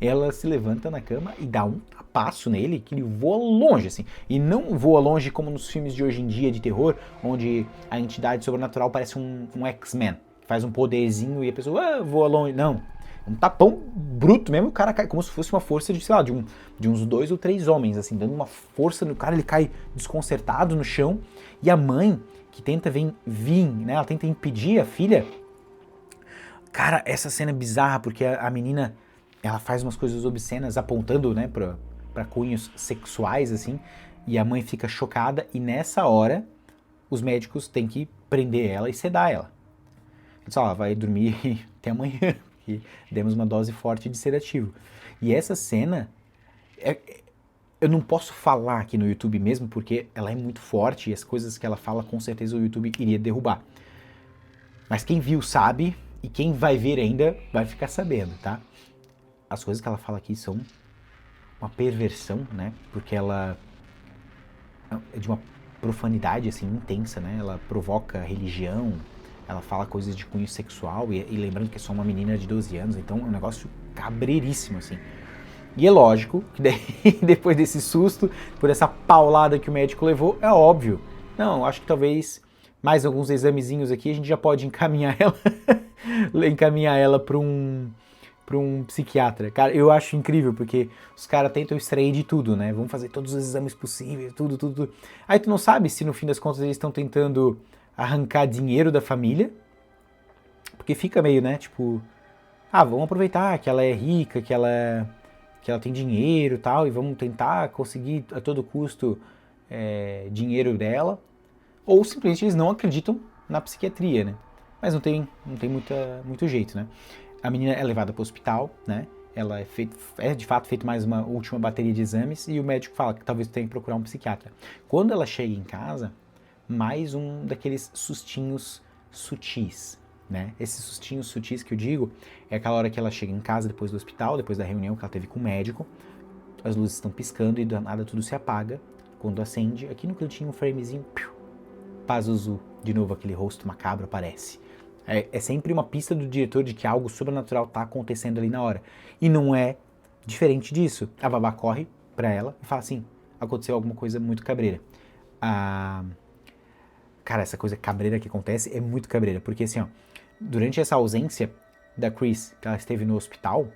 ela se levanta na cama e dá um passo nele que ele voa longe, assim. E não voa longe como nos filmes de hoje em dia de terror, onde a entidade sobrenatural parece um X-Men, que faz um poderzinho e a pessoa voa longe. Não. Um tapão bruto mesmo, o cara cai como se fosse uma força de, sei lá, de uns 2 ou 3 homens, assim, dando uma força no cara, ele cai desconcertado no chão. E a mãe, que tenta vir, né, ela tenta impedir a filha. Cara, essa cena é bizarra, porque a menina, ela faz umas coisas obscenas, apontando, né, pra cunhos sexuais, assim, e a mãe fica chocada, e nessa hora, os médicos têm que prender ela e sedar ela. Eles falam, vai dormir até amanhã, porque demos uma dose forte de sedativo. E essa cena, eu não posso falar aqui no YouTube mesmo, porque ela é muito forte, e as coisas que ela fala, com certeza o YouTube iria derrubar. Mas quem viu sabe, e quem vai ver ainda vai ficar sabendo, tá? As coisas que ela fala aqui são uma perversão, né? Porque ela é de uma profanidade, assim, intensa, né? Ela provoca religião, ela fala coisas de cunho sexual, e lembrando que é só uma menina de 12 anos, então é um negócio cabreiríssimo, assim. E é lógico que daí, depois desse susto, por essa paulada que o médico levou, é óbvio. Não, acho que talvez mais alguns examezinhos aqui a gente já pode encaminhar ela para um psiquiatra. Cara, eu acho incrível, porque os caras tentam extrair de tudo, né? Vão fazer todos os exames possíveis, tudo. Aí tu não sabe se no fim das contas eles estão tentando arrancar dinheiro da família, porque fica meio, né, tipo, vamos aproveitar que ela é rica, que ela tem dinheiro e tal, e vamos tentar conseguir a todo custo dinheiro dela, ou simplesmente eles não acreditam na psiquiatria, né? Mas não tem muito jeito, né? A menina é levada para o hospital, né? Ela é de fato feita mais uma última bateria de exames e o médico fala que talvez tenha que procurar um psiquiatra. Quando ela chega em casa, mais um daqueles sustinhos sutis, né? Esses sustinhos sutis que eu digo é aquela hora que ela chega em casa depois do hospital, depois da reunião que ela teve com o médico, as luzes estão piscando e do nada tudo se apaga. Quando acende, aqui no cantinho um framezinho, Pazuzu, de novo aquele rosto macabro aparece. É sempre uma pista do diretor de que algo sobrenatural está acontecendo ali na hora. E não é diferente disso. A babá corre pra ela e fala assim, aconteceu alguma coisa muito cabreira. Cara, essa coisa cabreira que acontece é muito cabreira, porque assim, ó, durante essa ausência da Chris, que ela esteve no hospital,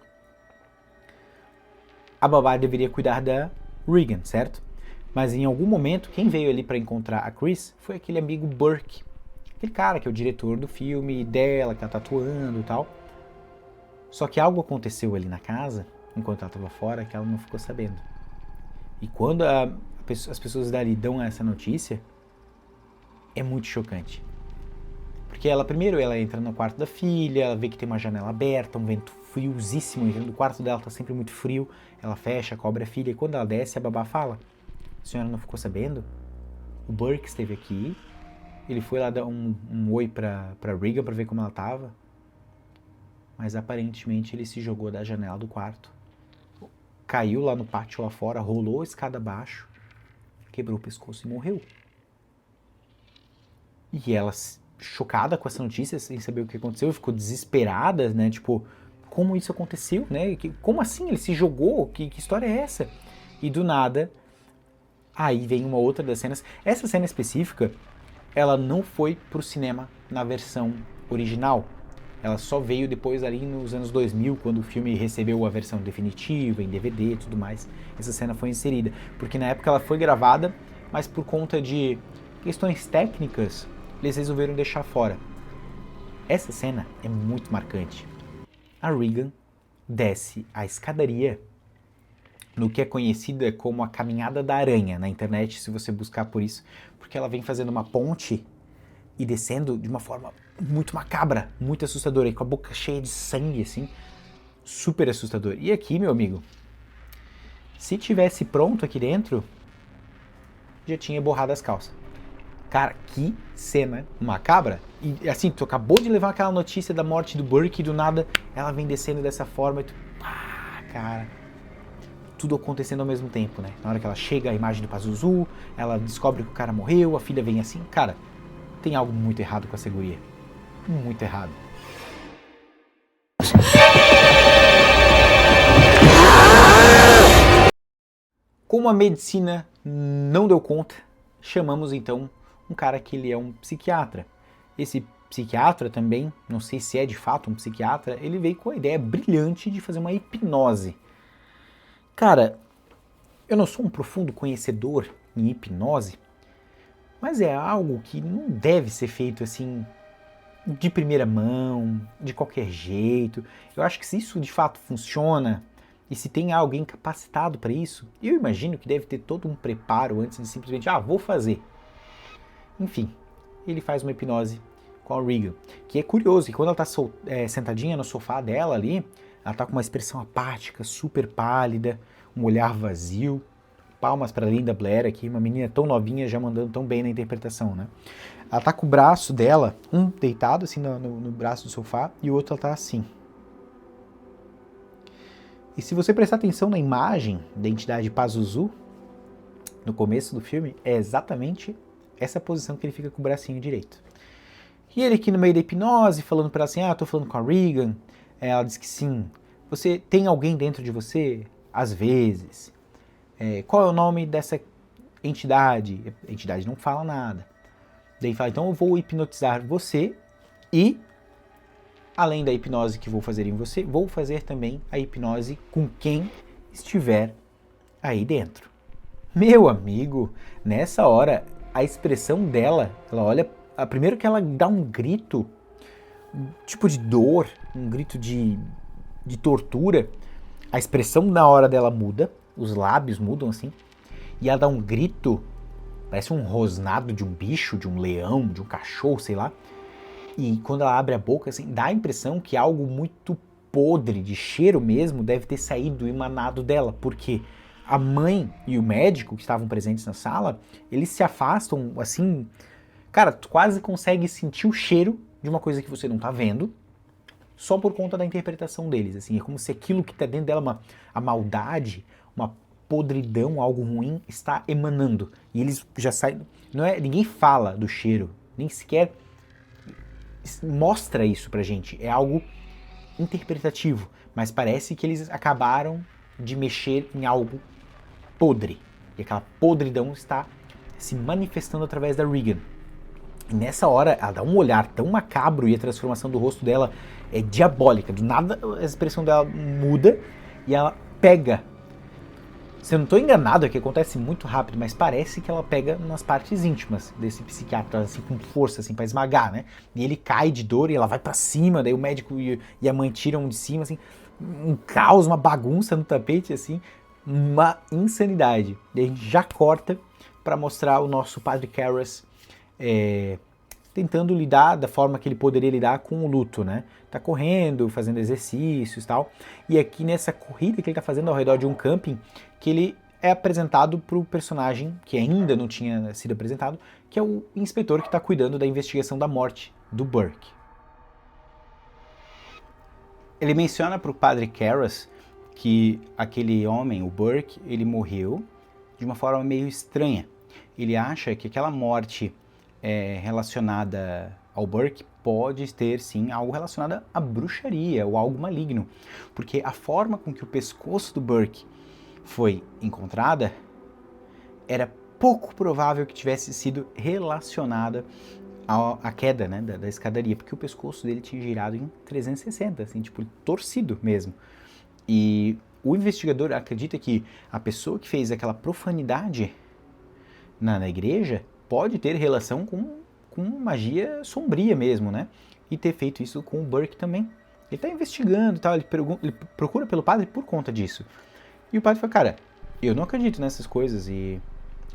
a babá deveria cuidar da Regan, certo? Mas em algum momento, quem veio ali pra encontrar a Chris foi aquele amigo Burke, aquele cara que é o diretor do filme dela, que ela tá atuando e tal. Só que algo aconteceu ali na casa, enquanto ela estava fora, que ela não ficou sabendo. E quando as pessoas dali dão essa notícia, é muito chocante. Porque primeiro ela entra no quarto da filha, ela vê que tem uma janela aberta, um vento friosíssimo, o quarto dela tá sempre muito frio, ela fecha, cobre a filha, e quando ela desce, a babá fala, a senhora não ficou sabendo? O Burke esteve aqui, ele foi lá dar um oi pra Regan pra ver como ela tava, mas aparentemente ele se jogou da janela do quarto, caiu lá no pátio lá fora, rolou a escada abaixo, quebrou o pescoço e morreu. E ela, chocada com essa notícia, sem saber o que aconteceu, ficou desesperada, né, tipo, como isso aconteceu, né, como assim ele se jogou, que história é essa? E do nada, aí vem uma outra das cenas, essa cena específica, ela não foi pro cinema na versão original, ela só veio depois ali nos anos 2000, quando o filme recebeu a versão definitiva, em DVD e tudo mais, essa cena foi inserida, porque na época ela foi gravada, mas por conta de questões técnicas, eles resolveram deixar fora. Essa cena é muito marcante. A Regan desce a escadaria no que é conhecida como a caminhada da aranha na internet, se você buscar por isso, porque ela vem fazendo uma ponte e descendo de uma forma muito macabra, muito assustadora, e com a boca cheia de sangue, assim, super assustador. E aqui, meu amigo, se tivesse pronto aqui dentro, já tinha borrado as calças. Cara, que cena macabra. E assim, tu acabou de levar aquela notícia da morte do Burke e do nada ela vem descendo dessa forma e tu... cara... tudo acontecendo ao mesmo tempo, né? Na hora que ela chega, a imagem do Pazuzu, ela descobre que o cara morreu, a filha vem assim. Cara, tem algo muito errado com essa guria. Muito errado. Como a medicina não deu conta, chamamos então um cara que ele é um psiquiatra. Esse psiquiatra também, não sei se é de fato um psiquiatra, ele veio com a ideia brilhante de fazer uma hipnose. Cara, eu não sou um profundo conhecedor em hipnose, mas é algo que não deve ser feito assim de primeira mão, de qualquer jeito. Eu acho que se isso de fato funciona e se tem alguém capacitado para isso, eu imagino que deve ter todo um preparo antes de simplesmente, vou fazer. Enfim, ele faz uma hipnose com a Regan, que é curioso, que quando ela tá sentadinha no sofá dela ali, ela tá com uma expressão apática, super pálida, um olhar vazio. Palmas para Linda Blair aqui, uma menina tão novinha já mandando tão bem na interpretação, né? Ela tá com o braço dela, um deitado assim no braço do sofá e o outro ela tá assim. E se você prestar atenção na imagem da entidade Pazuzu, no começo do filme, é exatamente essa posição que ele fica com o bracinho direito. E ele aqui no meio da hipnose, falando para ela assim, tô falando com a Regan. Ela diz que sim. Você tem alguém dentro de você? Às vezes. Qual é o nome dessa entidade? A entidade não fala nada. Daí fala, então eu vou hipnotizar você e, além da hipnose que vou fazer em você, vou fazer também a hipnose com quem estiver aí dentro. Meu amigo, nessa hora, a expressão dela, ela olha, primeiro que ela dá um grito, tipo de dor, um grito de tortura, a expressão na hora dela muda, os lábios mudam assim, e ela dá um grito, parece um rosnado de um bicho, de um leão, de um cachorro, sei lá. E quando ela abre a boca, assim, dá a impressão que algo muito podre, de cheiro mesmo, deve ter saído emanado dela, porque a mãe e o médico que estavam presentes na sala, eles se afastam, assim, cara, tu quase consegue sentir o cheiro de uma coisa que você não tá vendo, só por conta da interpretação deles, assim, é como se aquilo que tá dentro dela, a maldade, uma podridão, algo ruim, está emanando. E eles já saem, ninguém fala do cheiro, nem sequer mostra isso pra gente, é algo interpretativo, mas parece que eles acabaram de mexer em algo podre, e aquela podridão está se manifestando através da Regan. E nessa hora, ela dá um olhar tão macabro e a transformação do rosto dela é diabólica, do nada a expressão dela muda e ela pega. Se eu não estou enganado, é que acontece muito rápido, mas parece que ela pega nas partes íntimas desse psiquiatra, assim, com força, assim, pra esmagar, né? E ele cai de dor e ela vai pra cima, daí o médico e a mãe tiram de cima, assim, um caos, uma bagunça no tapete, assim, uma insanidade. E a gente já corta pra mostrar o nosso Padre Karras tentando lidar da forma que ele poderia lidar com o luto, né? Tá correndo, fazendo exercícios e tal. E aqui nessa corrida que ele tá fazendo ao redor de um camping, que ele é apresentado pro personagem que ainda não tinha sido apresentado, que é o inspetor que tá cuidando da investigação da morte do Burke. Ele menciona pro Padre Karras que aquele homem, o Burke, ele morreu de uma forma meio estranha. Ele acha que aquela morte relacionada ao Burke pode ter sim algo relacionado à bruxaria ou algo maligno, porque a forma com que o pescoço do Burke foi encontrada era pouco provável que tivesse sido relacionada à queda, né, da escadaria, porque o pescoço dele tinha girado em 360, assim, tipo, torcido mesmo. E o investigador acredita que a pessoa que fez aquela profanidade na igreja pode ter relação com magia sombria mesmo, né? E ter feito isso com o Burke também. Ele está investigando e tal, ele procura pelo padre por conta disso. E o padre fala, cara, eu não acredito nessas coisas e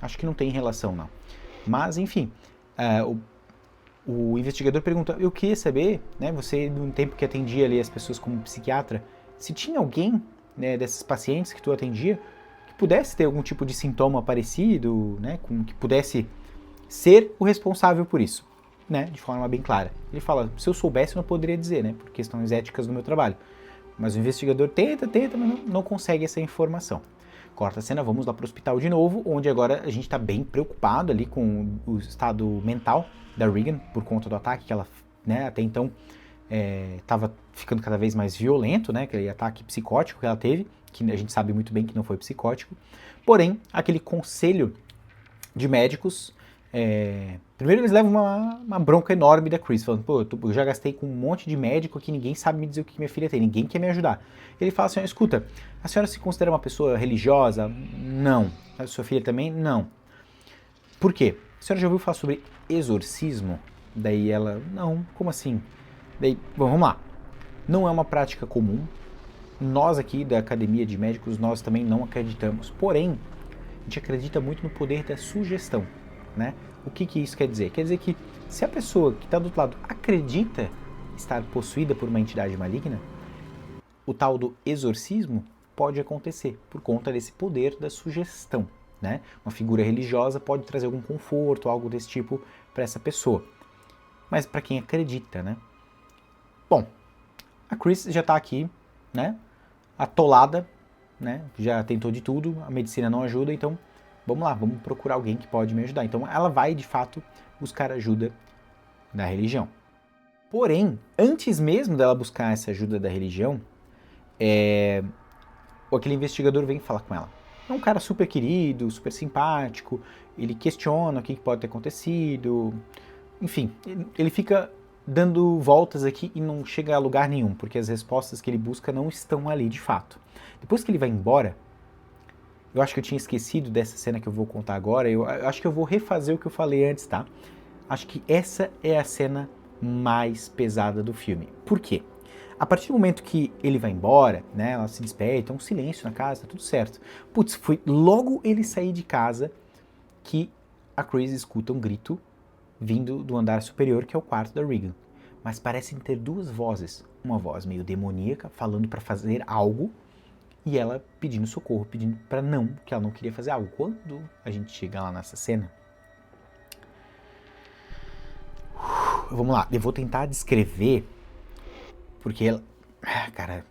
acho que não tem relação, não. Mas, enfim, o investigador pergunta, eu queria saber, né, você, no tempo que atendia ali as pessoas como psiquiatra, se tinha alguém, né, desses pacientes que tu atendia, que pudesse ter algum tipo de sintoma parecido, né, que pudesse ser o responsável por isso, né? De forma bem clara. Ele fala, se eu soubesse eu não poderia dizer, né? Por questões éticas do meu trabalho. Mas o investigador tenta, mas não consegue essa informação. Corta a cena, vamos lá para o hospital de novo, onde agora a gente está bem preocupado ali com o estado mental da Regan, por conta do ataque que ela, né, até então estava ficando cada vez mais violento, né, aquele ataque psicótico que ela teve, que a gente sabe muito bem que não foi psicótico. Porém, aquele conselho de médicos, primeiro eles levam uma bronca enorme da Chris, falando, pô, eu já gastei com um monte de médico que ninguém sabe me dizer o que minha filha tem, ninguém quer me ajudar. Ele fala assim, escuta, a senhora se considera uma pessoa religiosa? Não. A sua filha também? Não. Por quê? A senhora já ouviu falar sobre exorcismo? Daí ela, não, como assim? Daí, bom, vamos lá. Não é uma prática comum. Nós aqui da Academia de Médicos, nós também não acreditamos. Porém, a gente acredita muito no poder da sugestão, né? O que isso quer dizer? Quer dizer que se a pessoa que está do outro lado acredita estar possuída por uma entidade maligna, o tal do exorcismo pode acontecer por conta desse poder da sugestão, né? Uma figura religiosa pode trazer algum conforto, algo desse tipo para essa pessoa. Mas para quem acredita, né? Bom, a Chris já está aqui, né? Atolada, né? Já tentou de tudo, a medicina não ajuda, então vamos lá, vamos procurar alguém que pode me ajudar. Então ela vai, de fato, buscar ajuda da religião. Porém, antes mesmo dela buscar essa ajuda da religião, aquele investigador vem falar com ela. É um cara super querido, super simpático, ele questiona o que pode ter acontecido, enfim, ele fica dando voltas aqui e não chega a lugar nenhum, porque as respostas que ele busca não estão ali de fato. Depois que ele vai embora, eu acho que eu tinha esquecido dessa cena que eu vou contar agora, eu acho que eu vou refazer o que eu falei antes, tá? Acho que essa é a cena mais pesada do filme. Por quê? A partir do momento que ele vai embora, né, ela se despede, tá um silêncio na casa, tá tudo certo. Putz, foi logo ele sair de casa que a Chris escuta um grito vindo do andar superior, que é o quarto da Regan. Mas parecem ter duas vozes. Uma voz meio demoníaca, falando para fazer algo, e ela pedindo socorro, pedindo para não, que ela não queria fazer algo. Quando a gente chega lá nessa cena, vamos lá, eu vou tentar descrever, porque ela, cara,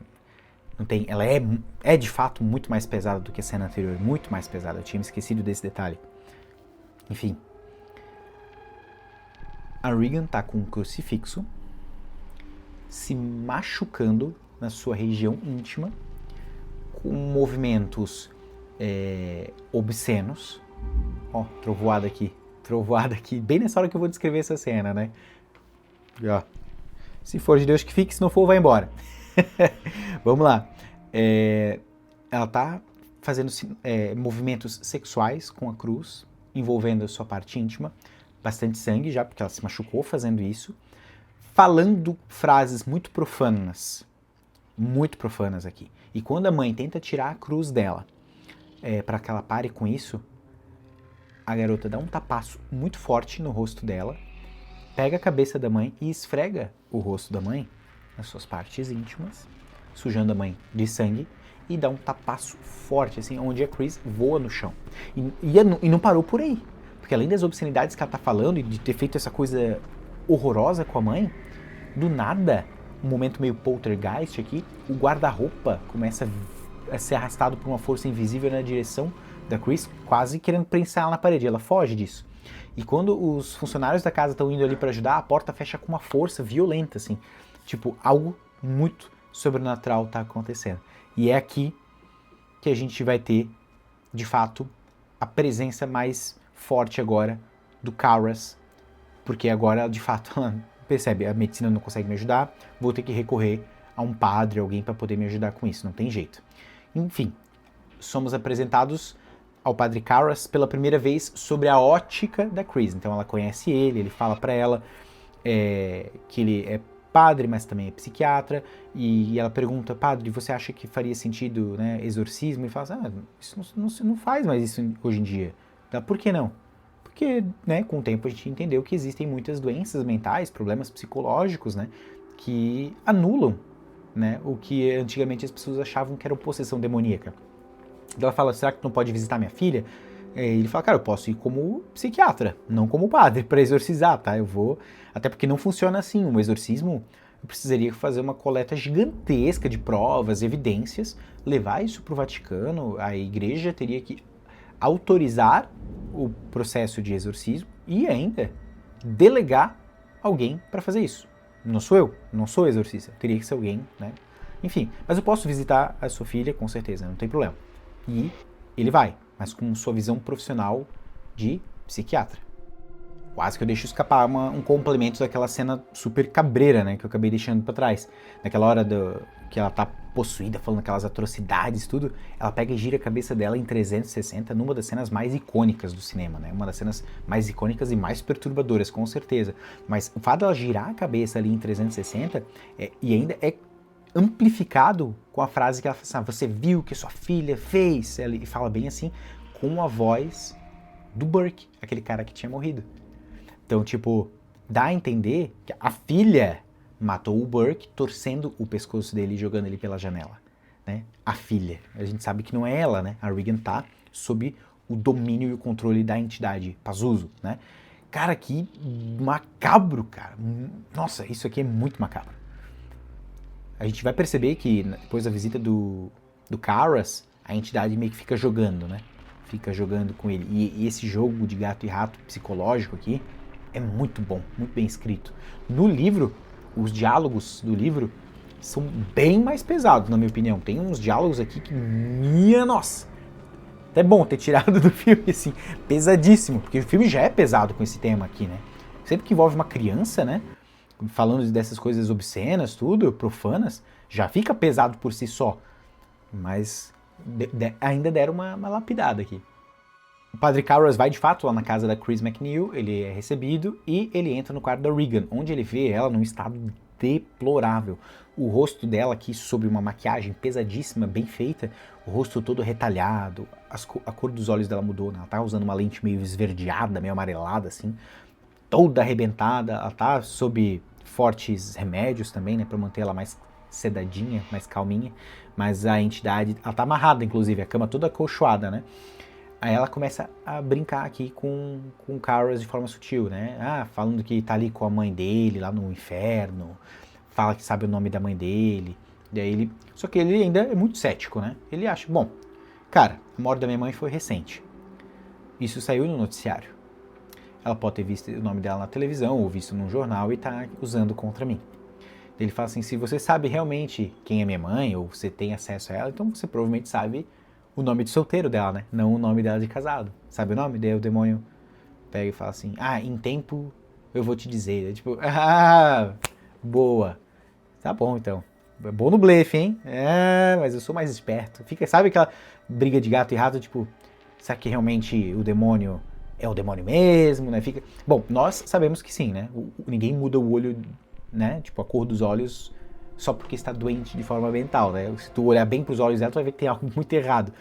não tem, ela é de fato muito mais pesada do que a cena anterior, muito mais pesada, eu tinha me esquecido desse detalhe. Enfim, a Regan tá com um crucifixo, se machucando na sua região íntima, com movimentos obscenos. Ó, trovoada aqui, bem nessa hora que eu vou descrever essa cena, né? E, ó, se for de Deus que fique, se não for, vai embora. Vamos lá. Ela tá fazendo movimentos sexuais com a cruz, envolvendo a sua parte íntima, bastante sangue já, porque ela se machucou fazendo isso, falando frases muito profanas aqui. E quando a mãe tenta tirar a cruz dela, para que ela pare com isso, a garota dá um tapaço muito forte no rosto dela, pega a cabeça da mãe e esfrega o rosto da mãe nas suas partes íntimas, sujando a mãe de sangue, e dá um tapaço forte, assim, onde a Chris voa no chão. E não parou por aí, porque além das obscenidades que ela tá falando e de ter feito essa coisa horrorosa com a mãe, do nada, um momento meio poltergeist aqui, o guarda-roupa começa a ser arrastado por uma força invisível na direção da Chris, quase querendo prensar ela na parede. Ela foge disso. E quando os funcionários da casa estão indo ali para ajudar, a porta fecha com uma força violenta, assim. Tipo, algo muito sobrenatural tá acontecendo. E é aqui que a gente vai ter, de fato, a presença mais forte agora do Kauras, porque agora, de fato, ela percebe, a medicina não consegue me ajudar, vou ter que recorrer a um padre, alguém para poder me ajudar com isso, não tem jeito. Enfim, somos apresentados ao padre Kauras pela primeira vez sobre a ótica da Chris. Então ela conhece ele fala para ela que ele é padre, mas também é psiquiatra, e ela pergunta, padre, você acha que faria sentido, né, exorcismo? E fala, isso não faz mais isso hoje em dia. Por que não? Porque, né, com o tempo a gente entendeu que existem muitas doenças mentais, problemas psicológicos, né, que anulam, né, o que antigamente as pessoas achavam que era possessão demoníaca. Então ela fala, será que tu não pode visitar minha filha? Ele fala, cara, eu posso ir como psiquiatra, não como padre, para exorcizar, tá? Eu vou... Até porque não funciona assim. Um exorcismo, eu precisaria fazer uma coleta gigantesca de provas, evidências, levar isso pro Vaticano, a igreja teria que autorizar o processo de exorcismo e ainda delegar alguém para fazer isso. Não sou eu, não sou exorcista, teria que ser alguém, né? Enfim, mas eu posso visitar a sua filha, com certeza, não tem problema. E ele vai, mas com sua visão profissional de psiquiatra. Quase que eu deixo escapar um complemento daquela cena super cabreira, né, que eu acabei deixando pra trás. Naquela hora que ela tá possuída, falando aquelas atrocidades e tudo, ela pega e gira a cabeça dela em 360 numa das cenas mais icônicas do cinema, né? Uma das cenas mais icônicas e mais perturbadoras, com certeza. Mas o fato dela girar a cabeça ali em 360 e ainda é amplificado com a frase que ela fala assim, você viu o que sua filha fez? Ela fala bem assim, com a voz do Burke, aquele cara que tinha morrido. Então, tipo, dá a entender que a filha matou o Burke torcendo o pescoço dele e jogando ele pela janela, né? A filha. A gente sabe que não é ela, né? A Regan tá sob o domínio e o controle da entidade Pazuzu, né? Cara, que macabro, cara. Nossa, isso aqui é muito macabro. A gente vai perceber que depois da visita do Kharas, a entidade meio que fica jogando, né? Fica jogando com ele. E esse jogo de gato e rato psicológico aqui é muito bom, muito bem escrito. No livro, os diálogos do livro são bem mais pesados, na minha opinião. Tem uns diálogos aqui que, minha nossa, é bom ter tirado do filme, assim, pesadíssimo, porque o filme já é pesado com esse tema aqui, né? Sempre que envolve uma criança, né, falando dessas coisas obscenas, tudo, profanas, já fica pesado por si só. Mas ainda deram uma lapidada aqui. O Padre Kharas vai de fato lá na casa da Chris MacNeil, ele é recebido e ele entra no quarto da Regan, onde ele vê ela num estado deplorável. O rosto dela aqui sob uma maquiagem pesadíssima, bem feita, o rosto todo retalhado, a cor dos olhos dela mudou, né? Ela tá usando uma lente meio esverdeada, meio amarelada assim, toda arrebentada, ela tá sob fortes remédios também, né, pra manter ela mais sedadinha, mais calminha, mas a entidade, ela tá amarrada inclusive, a cama toda acolchoada, né. Aí ela começa a brincar aqui com o Kharas de forma sutil, né? Falando que tá ali com a mãe dele, lá no inferno. Fala que sabe o nome da mãe dele. E aí ele... Só que ele ainda é muito cético, né? Ele acha, bom, cara, a morte da minha mãe foi recente. Isso saiu no noticiário. Ela pode ter visto o nome dela na televisão ou visto num jornal e tá usando contra mim. Ele fala assim, se você sabe realmente quem é minha mãe ou você tem acesso a ela, então você provavelmente sabe o nome de solteiro dela, né? Não o nome dela de casado. Sabe o nome? Daí o demônio pega e fala assim, em tempo eu vou te dizer. É tipo, boa. Tá bom, então. É bom no blefe, hein? Mas eu sou mais esperto. Sabe aquela briga de gato e rato, tipo, será que realmente o demônio é o demônio mesmo, né? Bom, nós sabemos que sim, né? Ninguém muda o olho, né? Tipo, a cor dos olhos só porque está doente de forma mental, né? Se tu olhar bem pros olhos dela, tu vai ver que tem algo muito errado.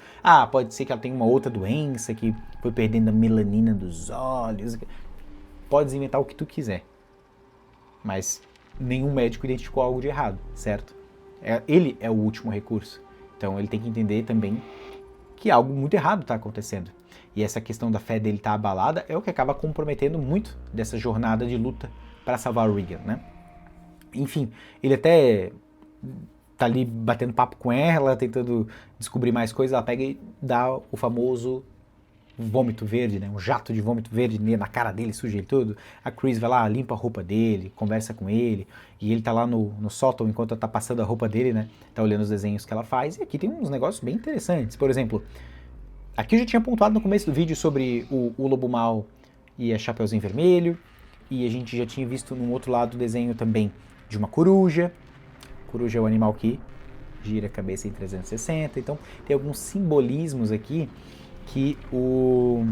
Pode ser que ela tenha uma outra doença, que foi perdendo a melanina dos olhos. Podes inventar o que tu quiser. Mas nenhum médico identificou algo de errado, certo? Ele é o último recurso. Então ele tem que entender também que algo muito errado está acontecendo. E essa questão da fé dele estar abalada é o que acaba comprometendo muito dessa jornada de luta para salvar o Regan, né? Enfim, ele até tá ali batendo papo com ela, tentando descobrir mais coisas, ela pega e dá o famoso vômito verde, né? Um jato de vômito verde na cara dele, suja ele tudo. A Chris vai lá, limpa a roupa dele, conversa com ele, e ele tá lá no sótão enquanto ela tá passando a roupa dele, né? Tá olhando os desenhos que ela faz, e aqui tem uns negócios bem interessantes. Por exemplo, aqui eu já tinha pontuado no começo do vídeo sobre o Lobo Mau e a Chapeuzinho Vermelho, e a gente já tinha visto num outro lado o desenho também de uma coruja. Coruja é o animal que gira a cabeça em 360, então tem alguns simbolismos aqui que o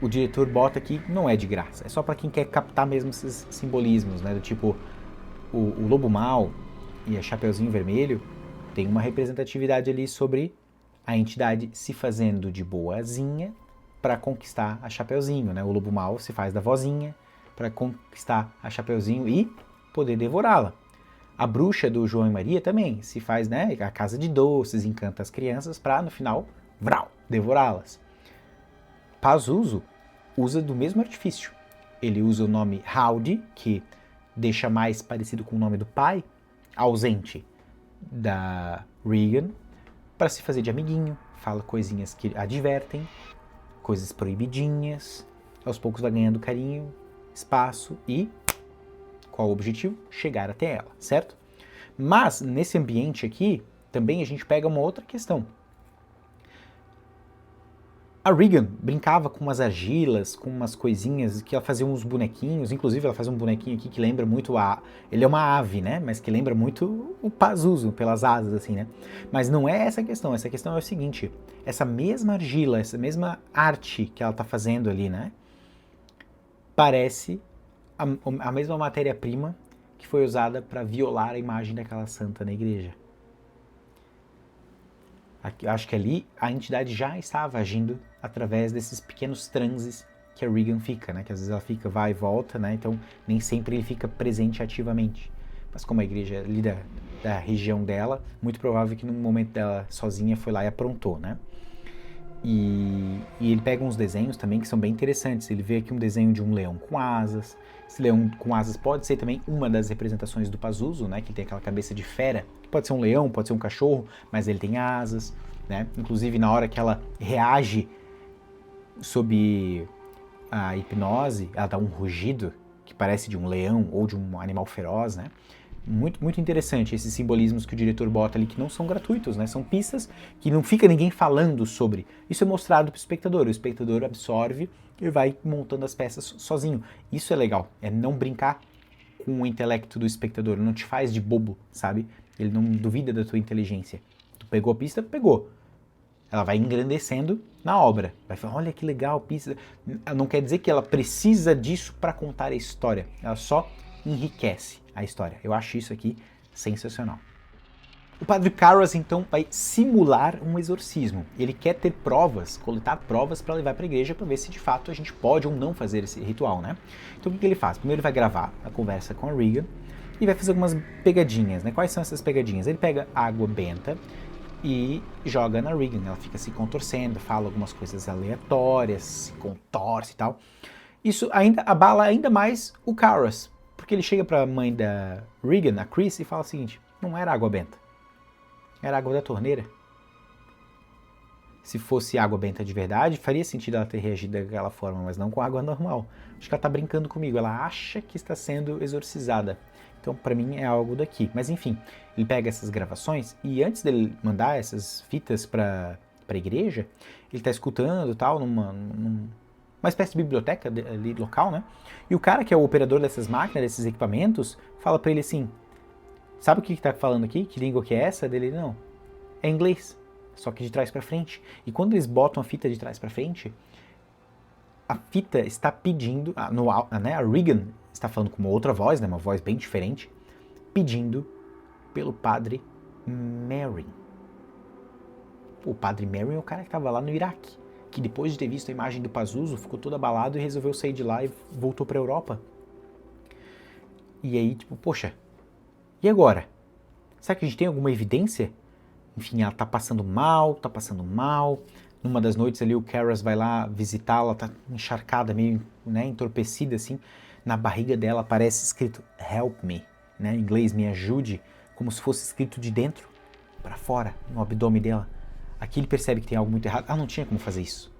diretor bota aqui, não é de graça, é só para quem quer captar mesmo esses simbolismos, né, do tipo, o Lobo Mau e a Chapeuzinho Vermelho tem uma representatividade ali sobre a entidade se fazendo de boazinha para conquistar a Chapeuzinho, né, o Lobo Mau se faz da vozinha para conquistar a Chapeuzinho e poder devorá-la. A bruxa do João e Maria também se faz, né, a casa de doces, encanta as crianças para no final, vrau, devorá-las. Pazuzu usa do mesmo artifício. Ele usa o nome Howdy, que deixa mais parecido com o nome do pai, ausente da Regan, para se fazer de amiguinho, fala coisinhas que advertem, coisas proibidinhas, aos poucos vai ganhando carinho, espaço e qual o objetivo? Chegar até ela, certo? Mas nesse ambiente aqui, também a gente pega uma outra questão. A Regan brincava com umas argilas, com umas coisinhas, que ela fazia uns bonequinhos, inclusive ela faz um bonequinho aqui que lembra muito ele é uma ave, né? Mas que lembra muito o Pazuzu, pelas asas, assim, né? Mas não é essa a questão é o seguinte, essa mesma argila, essa mesma arte que ela tá fazendo ali, né? Parece a mesma matéria-prima que foi usada para violar a imagem daquela santa na igreja. Acho que ali a entidade já estava agindo através desses pequenos transes que a Regan fica, né? Que às vezes ela fica, vai e volta, né? Então nem sempre ele fica presente ativamente. Mas como a igreja é ali da região dela, muito provável que num momento dela sozinha foi lá e aprontou, né? E ele pega uns desenhos também que são bem interessantes. Ele vê aqui um desenho de um leão com asas. Esse leão com asas pode ser também uma das representações do Pazuzu, né? Que tem aquela cabeça de fera. Pode ser um leão, pode ser um cachorro, mas ele tem asas, né? Inclusive na hora que ela reage sob a hipnose, ela dá um rugido que parece de um leão ou de um animal feroz, né? Muito, muito interessante esses simbolismos que o diretor bota ali, que não são gratuitos, né? São pistas que não fica ninguém falando sobre. Isso é mostrado para o espectador absorve e vai montando as peças sozinho. Isso é legal, é não brincar com o intelecto do espectador, não te faz de bobo, sabe? Ele não duvida da tua inteligência. Tu pegou a pista, pegou. Ela vai engrandecendo na obra. Vai falar, olha que legal, pista. Não quer dizer que ela precisa disso para contar a história. Ela só enriquece a história. Eu acho isso aqui sensacional. O padre Karras, então, vai simular um exorcismo. Ele quer ter provas, coletar provas para levar para a igreja para ver se de fato a gente pode ou não fazer esse ritual, né? Então o que ele faz? Primeiro ele vai gravar a conversa com a Regan e vai fazer algumas pegadinhas, né? Quais são essas pegadinhas? Ele pega água benta e joga na Regan. Ela fica se contorcendo, fala algumas coisas aleatórias, se contorce e tal. Isso ainda abala ainda mais o Karras, porque ele chega para a mãe da Regan, a Chris, e fala o seguinte, não era água benta, era água da torneira. Se fosse água benta de verdade, faria sentido ela ter reagido daquela forma, mas não com água normal. Acho que ela tá brincando comigo, ela acha que está sendo exorcizada. Então, para mim, é algo daqui. Mas, enfim, ele pega essas gravações e antes dele mandar essas fitas para a igreja, ele tá escutando e tal, numa espécie de biblioteca ali local, né? E o cara que é o operador dessas máquinas, desses equipamentos, fala para ele assim, sabe o que tá falando aqui? Que língua que é essa? Dele, não, é inglês, só que de trás para frente. E quando eles botam a fita de trás para frente, a fita está pedindo, né, a Regan está falando com uma outra voz, né, uma voz bem diferente, pedindo pelo padre Merrin. O padre Merrin é o cara que estava lá no Iraque, que depois de ter visto a imagem do Pazuzu, ficou todo abalado e resolveu sair de lá e voltou para a Europa. E aí, tipo, poxa, e agora? Será que a gente tem alguma evidência? Enfim, ela tá passando mal. Numa das noites ali o Karras vai lá visitá-la, tá encharcada, meio, né, entorpecida assim. Na barriga dela aparece escrito Help me, né, em inglês, me ajude, como se fosse escrito de dentro para fora, no abdômen dela. Aqui ele percebe que tem algo muito errado. Não tinha como fazer isso.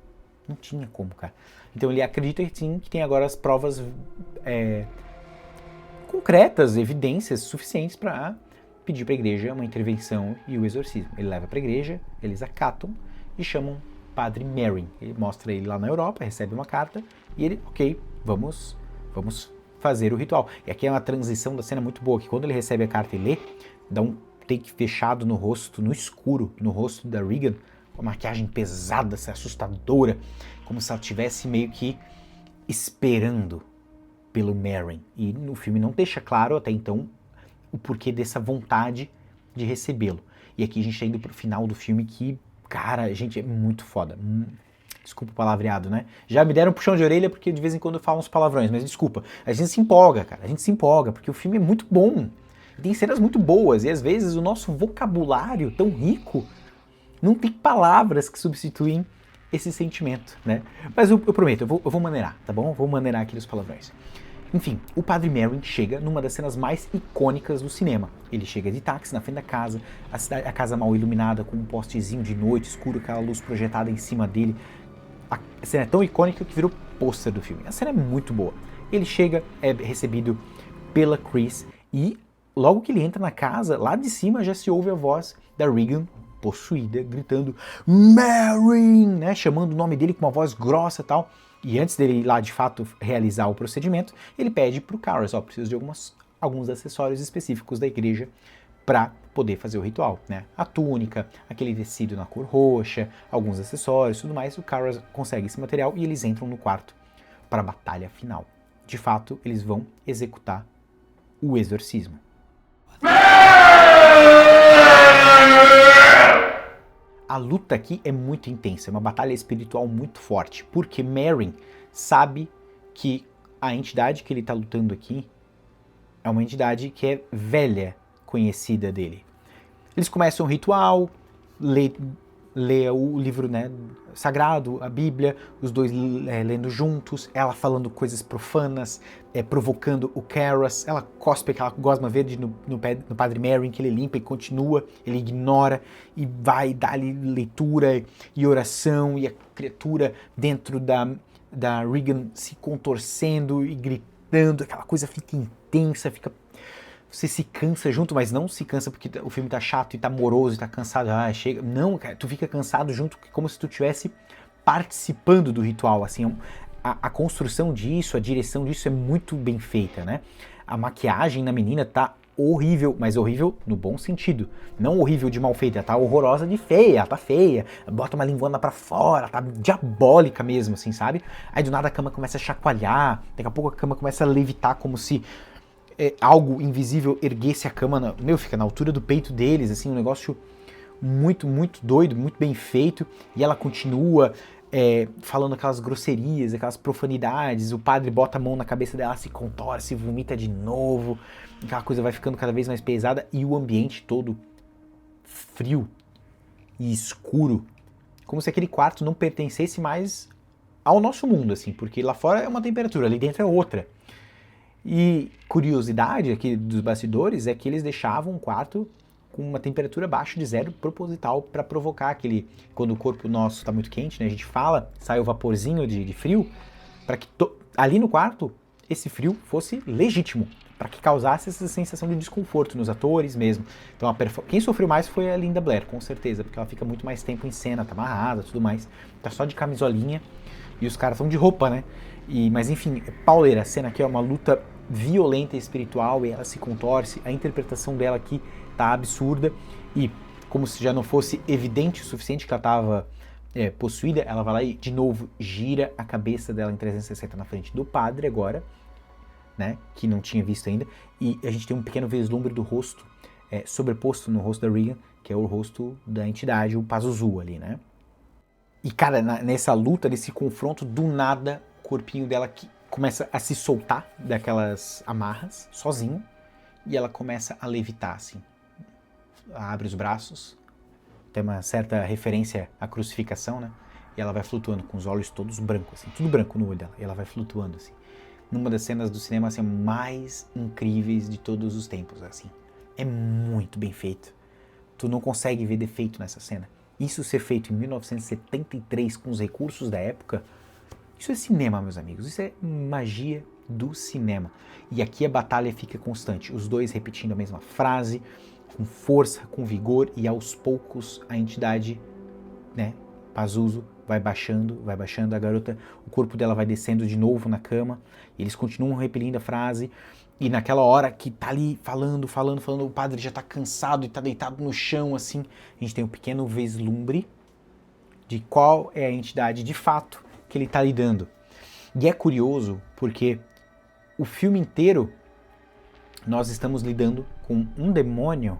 Não tinha como, cara. Então ele acredita sim que tem agora as provas concretas, evidências suficientes para pedir para a igreja uma intervenção e o exorcismo. Ele leva para a igreja, eles acatam e chamam Padre Merrin. Ele mostra ele lá na Europa, recebe uma carta e ele, ok, vamos fazer o ritual. E aqui é uma transição da cena muito boa, que quando ele recebe a carta e lê, dá um take fechado no rosto, no escuro, no rosto da Regan, com a maquiagem pesada, assustadora, como se ela estivesse meio que esperando pelo Merrin. E no filme não deixa claro até então o porquê dessa vontade de recebê-lo. E aqui a gente tá indo pro final do filme que, cara, gente, é muito foda. Desculpa o palavreado, né? Já me deram um puxão de orelha porque de vez em quando eu falo uns palavrões, mas desculpa. A gente se empolga, cara. A gente se empolga porque o filme é muito bom. Tem cenas muito boas e às vezes o nosso vocabulário tão rico não tem palavras que substituem esse sentimento, né? Mas eu prometo, eu vou maneirar, tá bom? Eu vou maneirar aqui os palavrões. Enfim, o Padre Merrin chega numa das cenas mais icônicas do cinema. Ele chega de táxi na frente da casa, a casa mal iluminada, com um postezinho de noite escuro, aquela luz projetada em cima dele. A cena é tão icônica que virou pôster do filme. A cena é muito boa. Ele chega, é recebido pela Chris e logo que ele entra na casa, lá de cima já se ouve a voz da Regan, possuída, gritando Merrin, né, chamando o nome dele com uma voz grossa e tal. E antes dele ir lá de fato realizar o procedimento, ele pede pro Kharas, preciso de alguns acessórios específicos da igreja para poder fazer o ritual, né? A túnica, aquele tecido na cor roxa, alguns acessórios, tudo mais. O Kharas consegue esse material e eles entram no quarto para a batalha final. De fato, eles vão executar o exorcismo. A luta aqui é muito intensa, é uma batalha espiritual muito forte, porque Merrin sabe que a entidade que ele está lutando aqui é uma entidade que é velha, conhecida dele. Eles começam um ritual, lê o livro, né, sagrado, a Bíblia, os dois lendo juntos, ela falando coisas profanas, provocando o Kharas, ela cospe aquela gosma verde no Padre Merrin, que ele limpa e continua, ele ignora e vai dar-lhe leitura e oração, e a criatura dentro da Regan se contorcendo e gritando, aquela coisa fica intensa, você se cansa junto, mas não se cansa porque o filme tá chato e tá moroso e tá cansado. Chega. Não, cara, tu fica cansado junto, como se tu estivesse participando do ritual, assim. A construção disso, a direção disso é muito bem feita, né? A maquiagem na menina tá horrível, mas horrível no bom sentido. Não horrível de mal feita, tá horrorosa de feia, ela tá feia. Bota uma linguana pra fora, tá diabólica mesmo, assim, sabe? Aí do nada a cama começa a chacoalhar, daqui a pouco a cama começa a levitar como se algo invisível erguesse a cama, fica na altura do peito deles, assim, um negócio muito, muito doido, muito bem feito, e ela continua falando aquelas grosserias, aquelas profanidades, o padre bota a mão na cabeça dela, se contorce, vomita de novo, aquela coisa vai ficando cada vez mais pesada, e o ambiente todo frio e escuro, como se aquele quarto não pertencesse mais ao nosso mundo, assim, porque lá fora é uma temperatura, ali dentro é outra. E curiosidade aqui dos bastidores é que eles deixavam um quarto com uma temperatura abaixo de zero proposital para provocar aquele, quando o corpo nosso está muito quente, né, a gente fala, sai o vaporzinho de frio, para que ali no quarto esse frio fosse legítimo, para que causasse essa sensação de desconforto nos atores mesmo. Então quem sofreu mais foi a Linda Blair, com certeza, porque ela fica muito mais tempo em cena, tá amarrada, tudo mais, tá só de camisolinha e os caras estão de roupa, né? Mas enfim, pauleira, a cena aqui é uma luta violenta e espiritual, e ela se contorce, a interpretação dela aqui tá absurda, e como se já não fosse evidente o suficiente que ela estava possuída, ela vai lá e de novo gira a cabeça dela em 360 na frente do padre agora, né, que não tinha visto ainda, e a gente tem um pequeno vislumbre do rosto sobreposto no rosto da Regan, que é o rosto da entidade, o Pazuzu ali, né. E cara, nessa luta, nesse confronto, do nada, o corpinho dela começa a se soltar daquelas amarras, sozinho, e ela começa a levitar, assim. Ela abre os braços, tem uma certa referência à crucificação, né? E ela vai flutuando, com os olhos todos brancos, assim, tudo branco no olho dela, e ela vai flutuando, assim. Numa das cenas do cinema, assim, mais incríveis de todos os tempos, assim. É muito bem feito. Tu não consegue ver defeito nessa cena. Isso ser feito em 1973 com os recursos da época, isso é cinema, meus amigos, isso é magia do cinema. E aqui a batalha fica constante, os dois repetindo a mesma frase, com força, com vigor, e aos poucos a entidade, né, Pazuzu, vai baixando, a garota, o corpo dela vai descendo de novo na cama, e eles continuam repetindo a frase, e naquela hora que tá ali falando, o padre já tá cansado e tá deitado no chão, assim, a gente tem um pequeno vislumbre de qual é a entidade de fato que ele tá lidando. E é curioso porque o filme inteiro nós estamos lidando com um demônio,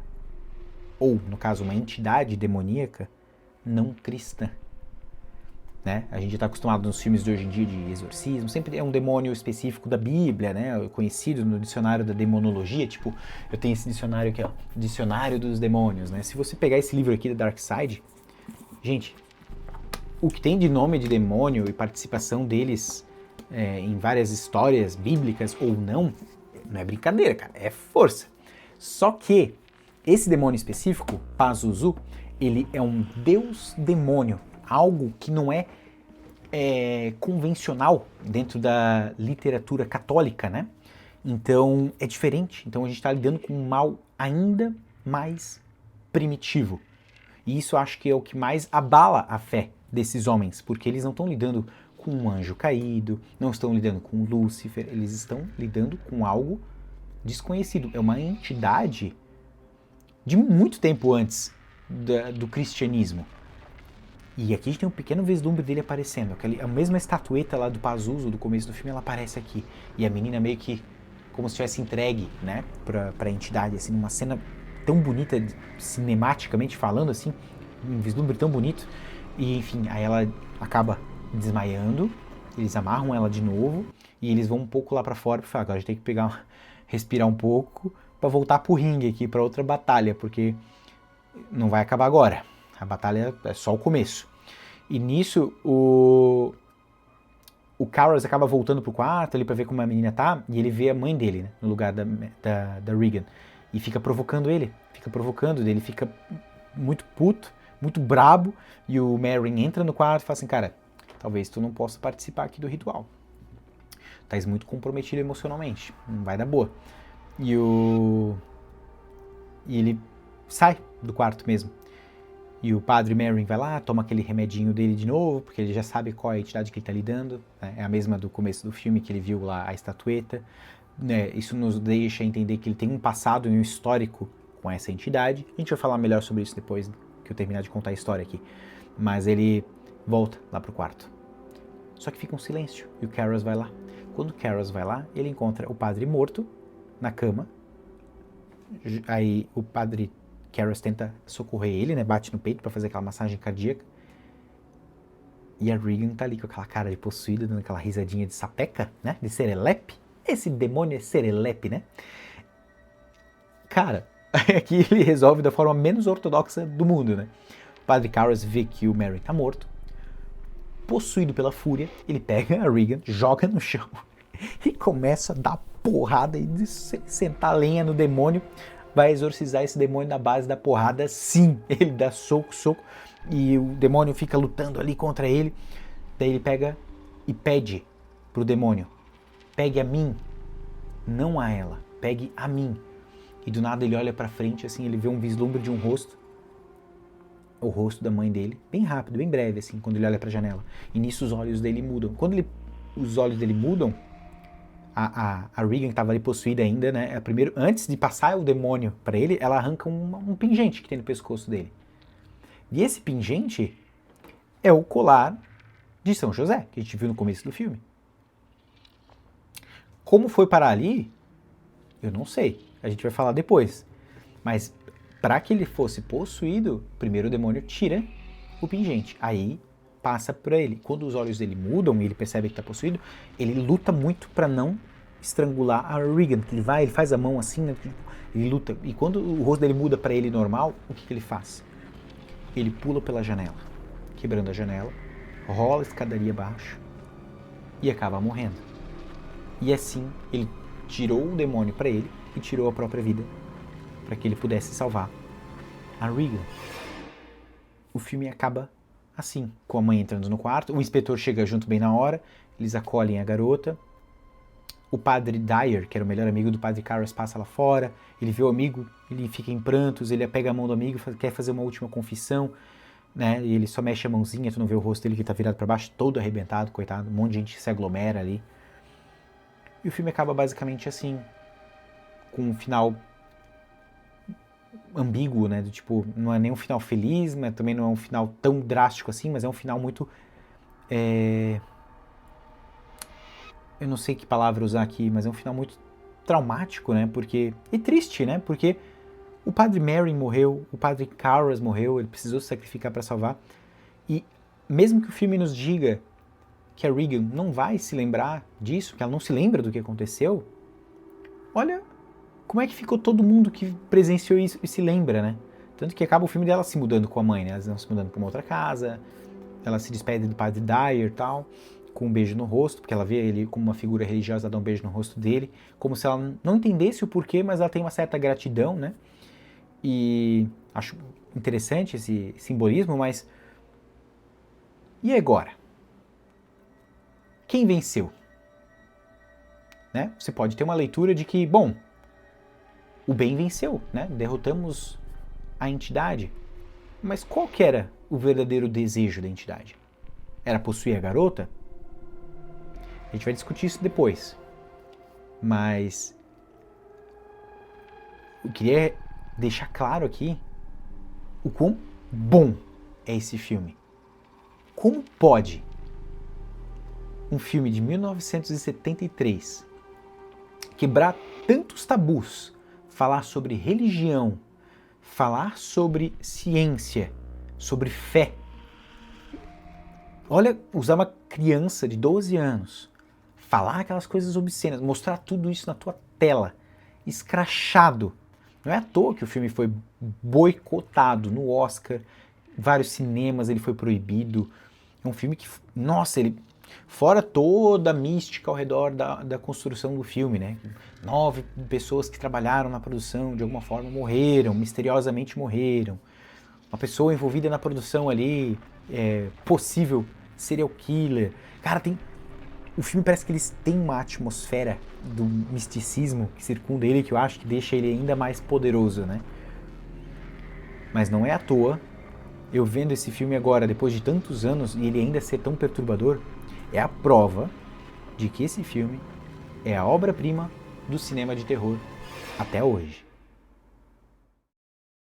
ou no caso uma entidade demoníaca não cristã, né? A gente já está acostumado nos filmes de hoje em dia de exorcismo, sempre é um demônio específico da Bíblia, né? Conhecido no dicionário da demonologia, tipo, eu tenho esse dicionário aqui, ó, Dicionário dos Demônios, né? Se você pegar esse livro aqui da Dark Side, gente, o que tem de nome de demônio e participação deles em várias histórias bíblicas ou não é brincadeira, cara, é força. Só que esse demônio específico, Pazuzu, ele é um deus demônio, algo que não é convencional dentro da literatura católica, né? Então é diferente. Então a gente está lidando com um mal ainda mais primitivo. E isso acho que é o que mais abala a fé desses homens, porque eles não estão lidando com um anjo caído, não estão lidando com Lúcifer, eles estão lidando com algo desconhecido. É uma entidade de muito tempo antes do cristianismo. E aqui a gente tem um pequeno vislumbre dele aparecendo. A mesma estatueta lá do Pazuzu, do começo do filme, ela aparece aqui. E a menina meio que como se tivesse entregue, né, pra entidade, assim, numa cena tão bonita, cinematicamente falando, assim, um vislumbre tão bonito. E, enfim, aí ela acaba desmaiando, eles amarram ela de novo, e eles vão um pouco lá pra fora, pra falar, agora a gente tem que respirar um pouco, pra voltar pro ringue aqui, pra outra batalha, porque não vai acabar agora. A batalha é só o começo. E nisso, o Carlos acaba voltando pro quarto ali pra ver como a menina tá, e ele vê a mãe dele, né, no lugar da Regan. E fica provocando ele, ele fica muito puto, muito brabo, e o Merrin entra no quarto e fala assim, cara, talvez tu não possa participar aqui do ritual. Tás muito comprometido emocionalmente, não vai dar boa. E ele sai do quarto mesmo. E o padre Merrin vai lá, toma aquele remedinho dele de novo, porque ele já sabe qual é a entidade que ele está lidando. Né? É a mesma do começo do filme, que ele viu lá a estatueta. Né? Isso nos deixa entender que ele tem um passado e um histórico com essa entidade. A gente vai falar melhor sobre isso depois que eu terminar de contar a história aqui. Mas ele volta lá pro quarto. Só que fica um silêncio, e o Karras vai lá. Quando o Karras vai lá, ele encontra o padre morto na cama. Aí o padre Karras tenta socorrer ele, né? Bate no peito pra fazer aquela massagem cardíaca. E a Regan tá ali com aquela cara de possuída, dando aquela risadinha de sapeca, né? De serelepe. Esse demônio é serelepe, né? Cara, aqui ele resolve da forma menos ortodoxa do mundo, né? O padre Karras vê que o Merrin tá morto. Possuído pela fúria, ele pega a Regan, joga no chão e começa a dar porrada e sentar lenha no demônio. Vai exorcizar esse demônio na base da porrada, sim. Ele dá soco, e o demônio fica lutando ali contra ele. Daí ele pega e pede pro demônio, pegue a mim, não a ela, pegue a mim. E do nada ele olha pra frente, assim, ele vê um vislumbre de um rosto, o rosto da mãe dele, bem rápido, bem breve, assim, quando ele olha pra janela. E nisso os olhos dele mudam. Quando os olhos dele mudam, a Regan, que estava ali possuída ainda, né? Primeiro, antes de passar o demônio para ele, ela arranca um pingente que tem no pescoço dele. E esse pingente é o colar de São José, que a gente viu no começo do filme. Como foi parar ali, eu não sei. A gente vai falar depois. Mas para que ele fosse possuído, primeiro o demônio tira o pingente. Aí passa por ele. Quando os olhos dele mudam e ele percebe que está possuído, ele luta muito para não estrangular a Regan. Ele faz a mão assim, né? Ele luta. E quando o rosto dele muda para ele normal, o que ele faz? Ele pula pela janela, quebrando a janela, rola a escadaria abaixo e acaba morrendo. E assim ele tirou o demônio para ele e tirou a própria vida para que ele pudesse salvar a Regan. O filme acaba assim, com a mãe entrando no quarto, o inspetor chega junto bem na hora, eles acolhem a garota, o padre Dyer, que era o melhor amigo do padre Karras, passa lá fora, ele vê o amigo, ele fica em prantos, ele pega a mão do amigo, quer fazer uma última confissão, né, e ele só mexe a mãozinha, tu não vê o rosto dele que tá virado para baixo, todo arrebentado, coitado, um monte de gente se aglomera ali. E o filme acaba basicamente assim, com um final ambíguo, né, do tipo, não é nem um final feliz, mas também não é um final tão drástico assim, mas é um final muito, eu não sei que palavra usar aqui, mas é um final muito traumático, né, e triste, né, porque o padre Merrin morreu, o padre Karras morreu, ele precisou se sacrificar para salvar, e mesmo que o filme nos diga que a Regan não vai se lembrar disso, que ela não se lembra do que aconteceu, olha como é que ficou todo mundo que presenciou isso e se lembra, né? Tanto que acaba o filme dela se mudando com a mãe, né? Elas vão se mudando para uma outra casa, ela se despede do padre Dyer e tal, com um beijo no rosto, porque ela vê ele como uma figura religiosa, dá um beijo no rosto dele, como se ela não entendesse o porquê, mas ela tem uma certa gratidão, né? E acho interessante esse simbolismo, mas e agora? Quem venceu? Né? Você pode ter uma leitura de que, bom, o bem venceu, né? Derrotamos a entidade. Mas qual que era o verdadeiro desejo da entidade? Era possuir a garota? A gente vai discutir isso depois. Mas eu queria deixar claro aqui o quão bom é esse filme. Como pode um filme de 1973 quebrar tantos tabus, falar sobre religião, falar sobre ciência, sobre fé? Olha, usar uma criança de 12 anos, falar aquelas coisas obscenas, mostrar tudo isso na tua tela, escrachado. Não é à toa que o filme foi boicotado no Oscar, vários cinemas ele foi proibido. É um filme que, nossa, ele... Fora toda a mística ao redor da construção do filme, né? 9 pessoas que trabalharam na produção de alguma forma morreram, misteriosamente morreram. Uma pessoa envolvida na produção ali, possível serial killer. Cara, o filme parece que eles têm uma atmosfera do misticismo que circunda ele, que eu acho que deixa ele ainda mais poderoso, né? Mas não é à toa, eu vendo esse filme agora, depois de tantos anos, e ele ainda ser tão perturbador, é a prova de que esse filme é a obra-prima do cinema de terror até hoje.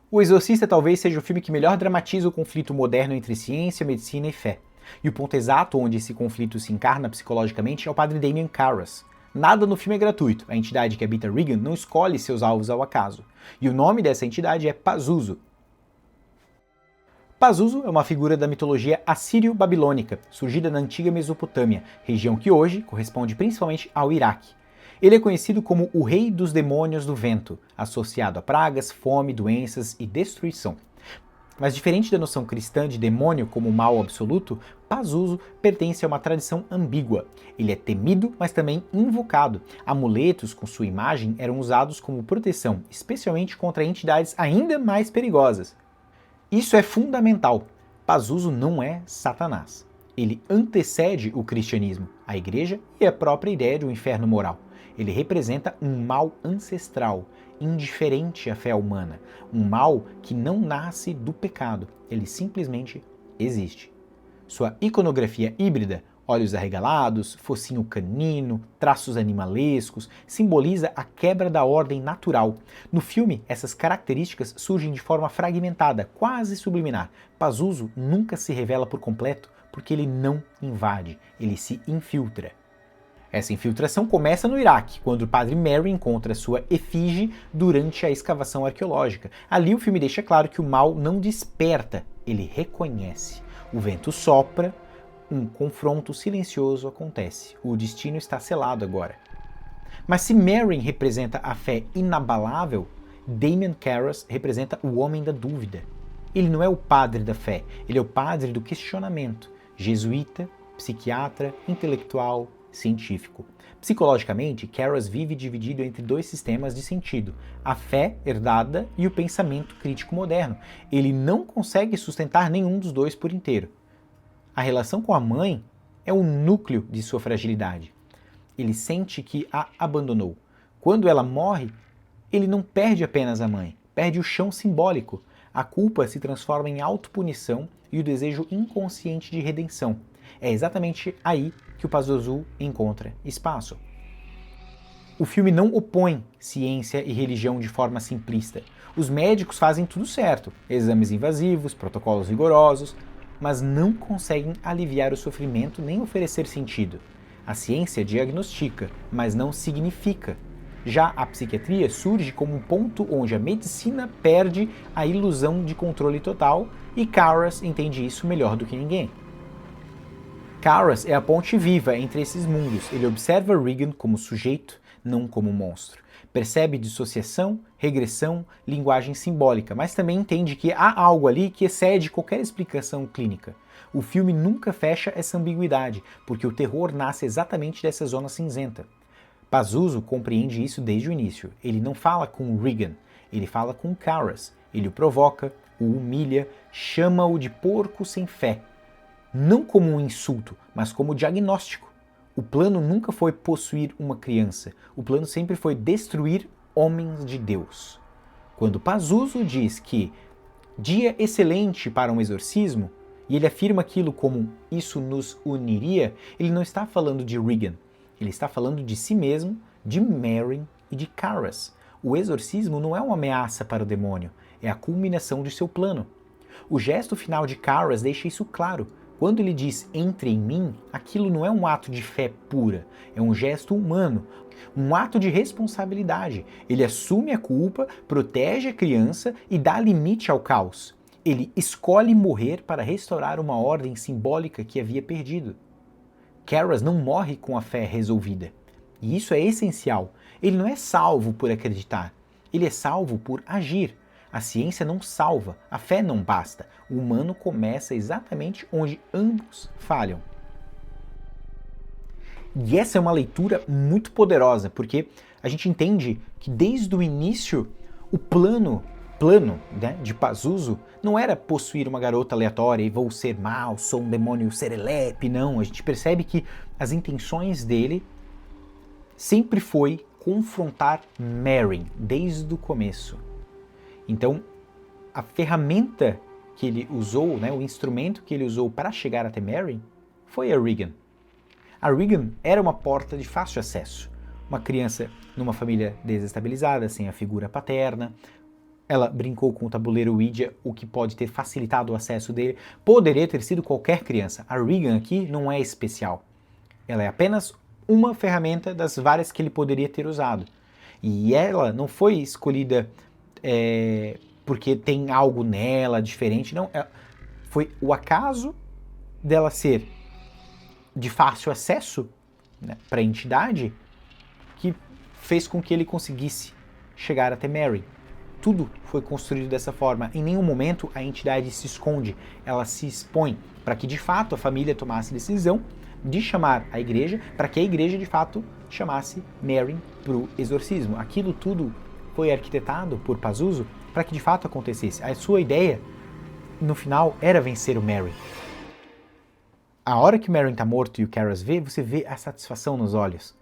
O Exorcista talvez seja o filme que melhor dramatiza o conflito moderno entre ciência, medicina e fé. E o ponto exato onde esse conflito se encarna psicologicamente é o padre Damien Karras. Nada no filme é gratuito, a entidade que habita Regan não escolhe seus alvos ao acaso. E o nome dessa entidade é Pazuzu. Pazuzu é uma figura da mitologia assírio-babilônica, surgida na antiga Mesopotâmia, região que hoje corresponde principalmente ao Iraque. Ele é conhecido como o rei dos demônios do vento, associado a pragas, fome, doenças e destruição. Mas diferente da noção cristã de demônio como mal absoluto, Pazuzu pertence a uma tradição ambígua. Ele é temido, mas também invocado. Amuletos com sua imagem eram usados como proteção, especialmente contra entidades ainda mais perigosas. Isso é fundamental. Pazuzu não é Satanás. Ele antecede o cristianismo, a igreja e a própria ideia de um inferno moral. Ele representa um mal ancestral, indiferente à fé humana, um mal que não nasce do pecado, ele simplesmente existe. Sua iconografia híbrida, olhos arregalados, focinho canino, traços animalescos, simboliza a quebra da ordem natural. No filme, essas características surgem de forma fragmentada, quase subliminar. Pazuzu nunca se revela por completo porque ele não invade, ele se infiltra. Essa infiltração começa no Iraque, quando o padre Mary encontra sua efígie durante a escavação arqueológica. Ali o filme deixa claro que o mal não desperta, ele reconhece. O vento sopra, um confronto silencioso acontece. O destino está selado agora. Mas se Mary representa a fé inabalável, Damien Karras representa o homem da dúvida. Ele não é o padre da fé, ele é o padre do questionamento. Jesuíta, psiquiatra, intelectual, científico. Psicologicamente, Karras vive dividido entre 2 sistemas de sentido, a fé herdada e o pensamento crítico moderno. Ele não consegue sustentar nenhum dos 2 por inteiro. A relação com a mãe é o núcleo de sua fragilidade. Ele sente que a abandonou. Quando ela morre, ele não perde apenas a mãe, perde o chão simbólico. A culpa se transforma em autopunição e o desejo inconsciente de redenção. É exatamente aí que o Pazuzu encontra espaço. O filme não opõe ciência e religião de forma simplista. Os médicos fazem tudo certo, exames invasivos, protocolos rigorosos, mas não conseguem aliviar o sofrimento nem oferecer sentido. A ciência diagnostica, mas não significa. Já a psiquiatria surge como um ponto onde a medicina perde a ilusão de controle total e Karras entende isso melhor do que ninguém. Karras é a ponte viva entre esses mundos. Ele observa Regan como sujeito, não como monstro. Percebe dissociação, regressão, linguagem simbólica, mas também entende que há algo ali que excede qualquer explicação clínica. O filme nunca fecha essa ambiguidade, porque o terror nasce exatamente dessa zona cinzenta. Pazuzu compreende isso desde o início. Ele não fala com Regan, ele fala com Karras. Ele o provoca, o humilha, chama-o de porco sem fé. Não como um insulto, mas como diagnóstico. O plano nunca foi possuir uma criança. O plano sempre foi destruir homens de Deus. Quando Pazuzu diz que dia excelente para um exorcismo, e ele afirma aquilo como isso nos uniria, ele não está falando de Regan. Ele está falando de si mesmo, de Merrin e de Karras. O exorcismo não é uma ameaça para o demônio, é a culminação de seu plano. O gesto final de Karras deixa isso claro. Quando ele diz entre em mim, aquilo não é um ato de fé pura, é um gesto humano, um ato de responsabilidade. Ele assume a culpa, protege a criança e dá limite ao caos. Ele escolhe morrer para restaurar uma ordem simbólica que havia perdido. Karras não morre com a fé resolvida. E isso é essencial. Ele não é salvo por acreditar, ele é salvo por agir. A ciência não salva, a fé não basta. O humano começa exatamente onde ambos falham. E essa é uma leitura muito poderosa, porque a gente entende que desde o início o plano né, de Pazuzu não era possuir uma garota aleatória e vou ser mal, sou um demônio serelepe, não. A gente percebe que as intenções dele sempre foi confrontar Merrin desde o começo. Então, a ferramenta que ele usou, né, o instrumento que ele usou para chegar até Merrin foi a Regan. A Regan era uma porta de fácil acesso. Uma criança numa família desestabilizada, sem a figura paterna. Ela brincou com o tabuleiro Ouija, o que pode ter facilitado o acesso dele. Poderia ter sido qualquer criança. A Regan aqui não é especial. Ela é apenas uma ferramenta das várias que ele poderia ter usado. E ela não foi escolhida porque tem algo nela diferente, não. Foi o acaso dela ser de fácil acesso, né, para a entidade que fez com que ele conseguisse chegar até Merrin. Tudo foi construído dessa forma. Em nenhum momento a entidade se esconde, ela se expõe para que de fato a família tomasse a decisão de chamar a igreja, para que a igreja de fato chamasse Merrin para o exorcismo. Aquilo tudo foi arquitetado por Pazuzu para que de fato acontecesse. A sua ideia, no final, era vencer o Merrin. A hora que o Merrin está morto e o Karras vê, você vê a satisfação nos olhos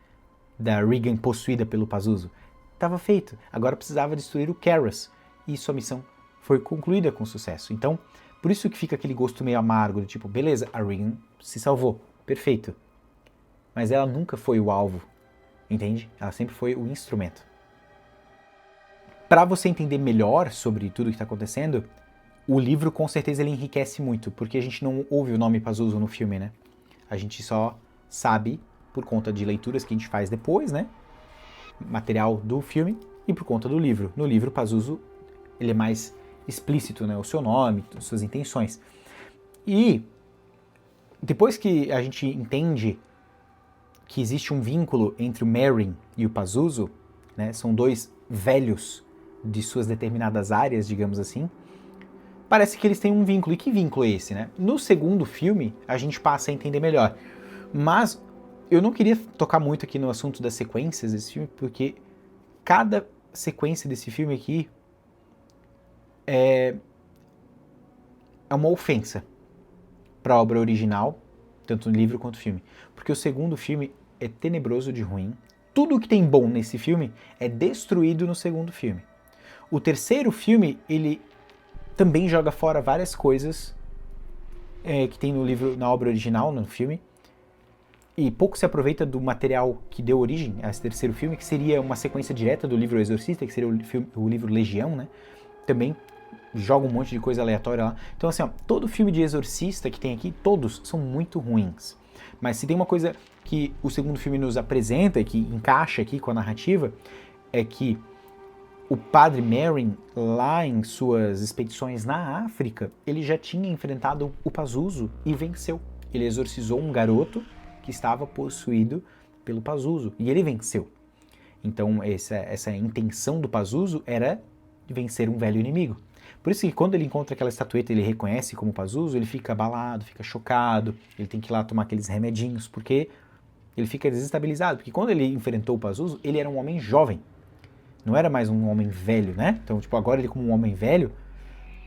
da Regan possuída pelo Pazuzu. Estava feito, agora precisava destruir o Karras e sua missão foi concluída com sucesso. Então, por isso que fica aquele gosto meio amargo, de tipo, beleza, a Regan se salvou, perfeito. Mas ela nunca foi o alvo, entende? Ela sempre foi o instrumento. Para você entender melhor sobre tudo o que está acontecendo, o livro com certeza ele enriquece muito, porque a gente não ouve o nome Pazuzu no filme, né? A gente só sabe por conta de leituras que a gente faz depois, né? Material do filme e por conta do livro. No livro, Pazuzu, ele é mais explícito, né? O seu nome, suas intenções. E depois que a gente entende que existe um vínculo entre o Merrin e o Pazuzu, né? São dois velhos de suas determinadas áreas, digamos assim, parece que eles têm um vínculo. E que vínculo é esse, né? No segundo filme, a gente passa a entender melhor. Mas eu não queria tocar muito aqui no assunto das sequências desse filme, porque cada sequência desse filme aqui é uma ofensa para a obra original, tanto no livro quanto no filme. Porque o segundo filme é tenebroso de ruim. Tudo que tem bom nesse filme é destruído no segundo filme. O terceiro filme, ele também joga fora várias coisas que tem no livro, na obra original, no filme, e pouco se aproveita do material que deu origem a esse terceiro filme, que seria uma sequência direta do livro O Exorcista, que seria o livro Legião, né? Também joga um monte de coisa aleatória lá. Então assim, ó, todo filme de exorcista que tem aqui, todos são muito ruins. Mas se tem uma coisa que o segundo filme nos apresenta, que encaixa aqui com a narrativa, é que o padre Merrin, lá em suas expedições na África, ele já tinha enfrentado o Pazuzu e venceu. Ele exorcizou um garoto que estava possuído pelo Pazuzu, e ele venceu. Então essa intenção do Pazuzu era vencer um velho inimigo. Por isso que quando ele encontra aquela estatueta e ele reconhece como Pazuzu, ele fica abalado, fica chocado, ele tem que ir lá tomar aqueles remedinhos, porque ele fica desestabilizado. Porque quando ele enfrentou o Pazuzu, ele era um homem jovem, não era mais um homem velho, né? Então, tipo, agora ele como um homem velho,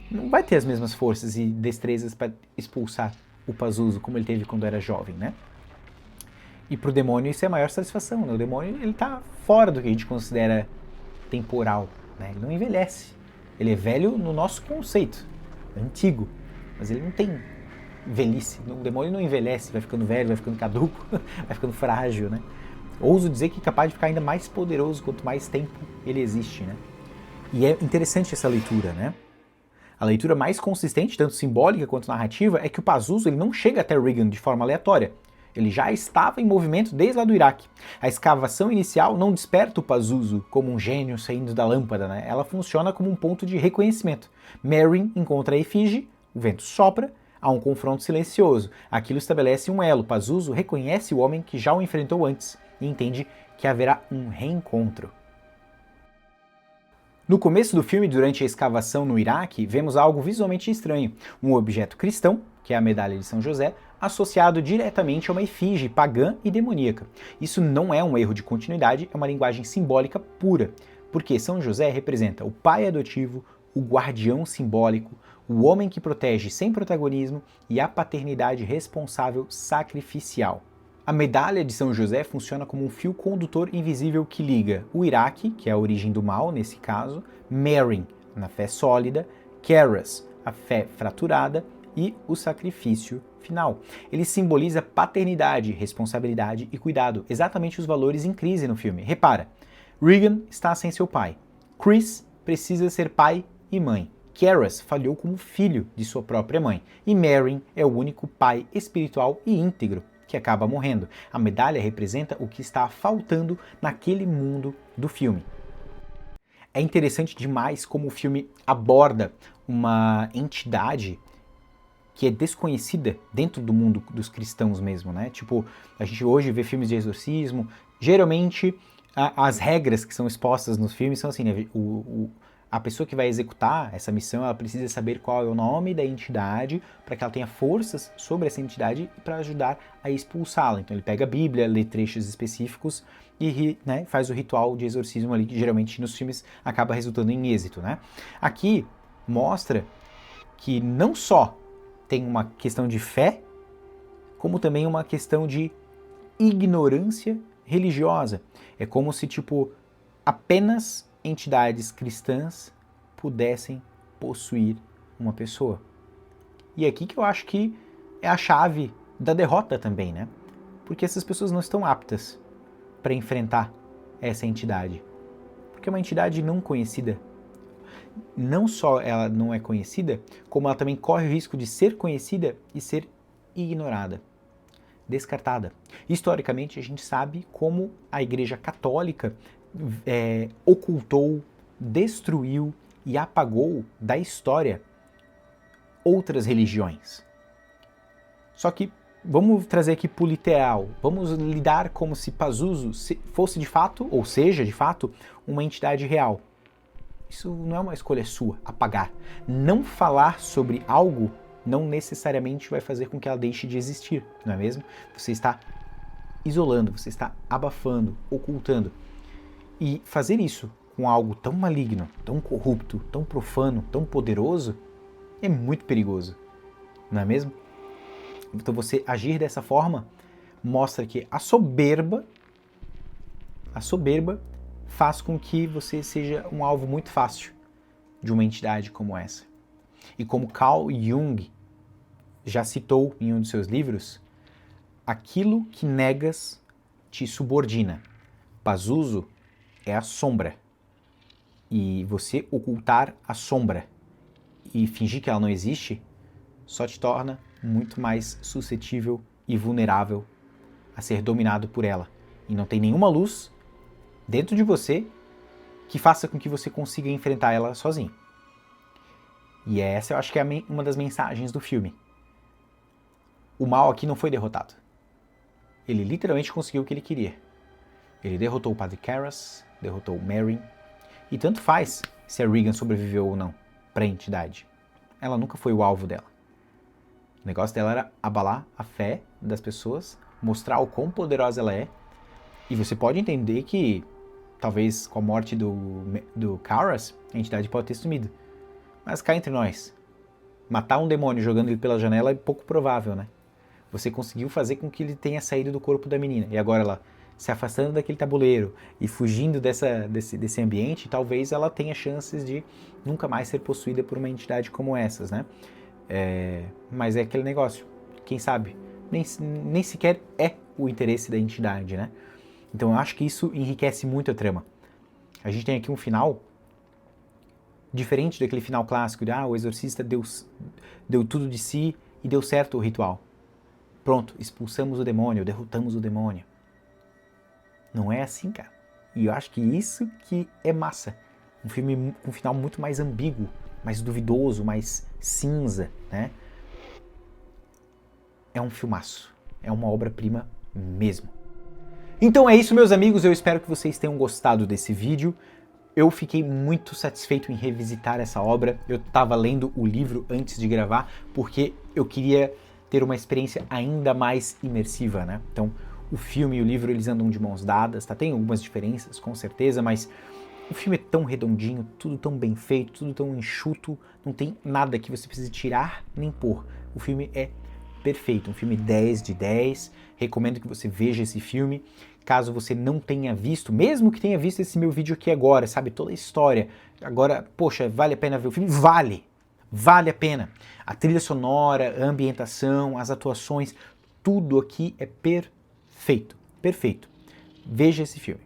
não vai ter as mesmas forças e destrezas para expulsar o Pazuzu como ele teve quando era jovem, né? E pro demônio isso é a maior satisfação, né? O demônio, ele tá fora do que a gente considera temporal, né? Ele não envelhece. Ele é velho no nosso conceito, antigo, mas ele não tem velhice. O demônio não envelhece, vai ficando velho, vai ficando caduco, vai ficando frágil, né? Ouso dizer que é capaz de ficar ainda mais poderoso quanto mais tempo ele existe, né? E é interessante essa leitura, né? A leitura mais consistente, tanto simbólica quanto narrativa, é que o Pazuzu ele não chega até Regan de forma aleatória. Ele já estava em movimento desde lá do Iraque. A escavação inicial não desperta o Pazuzu como um gênio saindo da lâmpada, né? Ela funciona como um ponto de reconhecimento. Merrin encontra a efígie, o vento sopra, há um confronto silencioso. Aquilo estabelece um elo. Pazuzu reconhece o homem que já o enfrentou antes e entende que haverá um reencontro. No começo do filme, durante a escavação no Iraque, vemos algo visualmente estranho. Um objeto cristão, que é a medalha de São José, associado diretamente a uma efígie pagã e demoníaca. Isso não é um erro de continuidade, é uma linguagem simbólica pura, porque São José representa o pai adotivo, o guardião simbólico, o homem que protege sem protagonismo e a paternidade responsável sacrificial. A medalha de São José funciona como um fio condutor invisível que liga o Iraque, que é a origem do mal nesse caso, Merrin, na fé sólida, Keras, a fé fraturada, e o sacrifício final. Ele simboliza paternidade, responsabilidade e cuidado, exatamente os valores em crise no filme. Repara, Regan está sem seu pai, Chris precisa ser pai e mãe, Keras falhou como filho de sua própria mãe, e Merrin é o único pai espiritual e íntegro que acaba morrendo. A medalha representa o que está faltando naquele mundo do filme. É interessante demais como o filme aborda uma entidade que é desconhecida dentro do mundo dos cristãos mesmo, né? Tipo, a gente hoje vê filmes de exorcismo, geralmente as regras que são expostas nos filmes são assim, né? A pessoa que vai executar essa missão, ela precisa saber qual é o nome da entidade para que ela tenha forças sobre essa entidade para ajudar a expulsá-la. Então ele pega a Bíblia, lê trechos específicos e né, faz o ritual de exorcismo ali, que geralmente nos filmes acaba resultando em êxito, né? Aqui mostra que não só tem uma questão de fé, como também uma questão de ignorância religiosa. É como se, tipo, apenas entidades cristãs pudessem possuir uma pessoa. E é aqui que eu acho que é a chave da derrota também, né? Porque essas pessoas não estão aptas para enfrentar essa entidade. Porque é uma entidade não conhecida. Não só ela não é conhecida, como ela também corre o risco de ser conhecida e ser ignorada, descartada. Historicamente, a gente sabe como a Igreja Católica ocultou, destruiu e apagou da história outras religiões. Só que vamos trazer aqui para o literal, vamos lidar como se Pazuzu fosse de fato, ou seja, de fato, uma entidade real. Isso não é uma escolha sua, apagar. Não falar sobre algo não necessariamente vai fazer com que ela deixe de existir, não é mesmo? Você está isolando, você está abafando, ocultando. E fazer isso com algo tão maligno, tão corrupto, tão profano, tão poderoso, é muito perigoso, não é mesmo? Então você agir dessa forma mostra que a soberba faz com que você seja um alvo muito fácil de uma entidade como essa. E como Carl Jung já citou em um de seus livros, aquilo que negas te subordina. Pazuzu é a sombra. E você ocultar a sombra e fingir que ela não existe só te torna muito mais suscetível e vulnerável a ser dominado por ela. E não tem nenhuma luz dentro de você que faça com que você consiga enfrentar ela sozinho. E essa eu acho que é uma das mensagens do filme. O mal aqui não foi derrotado. Ele literalmente conseguiu o que ele queria. Ele derrotou o Padre Keras, derrotou o Merrin. E tanto faz se a Regan sobreviveu ou não para a entidade. Ela nunca foi o alvo dela. O negócio dela era abalar a fé das pessoas, mostrar o quão poderosa ela é. E você pode entender que, talvez com a morte do Kharas, a entidade pode ter sumido. Mas cá entre nós, matar um demônio jogando ele pela janela é pouco provável, né? Você conseguiu fazer com que ele tenha saído do corpo da menina. E agora ela se afastando daquele tabuleiro e fugindo desse ambiente, talvez ela tenha chances de nunca mais ser possuída por uma entidade como essas, né? Mas é aquele negócio, quem sabe? Nem sequer é o interesse da entidade, né? Então eu acho que isso enriquece muito a trama. A gente tem aqui um final diferente daquele final clássico de o exorcista deu tudo de si e deu certo o ritual. Pronto, expulsamos o demônio, derrotamos o demônio. Não é assim, cara. E eu acho que isso que é massa. Um filme com um final muito mais ambíguo, mais duvidoso, mais cinza, né? É um filmaço. É uma obra-prima mesmo. Então é isso, meus amigos. Eu espero que vocês tenham gostado desse vídeo. Eu fiquei muito satisfeito em revisitar essa obra. Eu estava lendo o livro antes de gravar, porque eu queria ter uma experiência ainda mais imersiva, né? Então, o filme e o livro, eles andam de mãos dadas, tá? Tem algumas diferenças, com certeza, mas o filme é tão redondinho, tudo tão bem feito, tudo tão enxuto, não tem nada que você precise tirar nem pôr. O filme é perfeito, um filme 10 de 10, recomendo que você veja esse filme. Caso você não tenha visto, mesmo que tenha visto esse meu vídeo aqui agora, sabe, toda a história, agora, poxa, vale a pena ver o filme? Vale a pena. A trilha sonora, a ambientação, as atuações, tudo aqui é perfeito. Veja esse filme.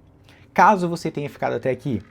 Caso você tenha ficado até aqui,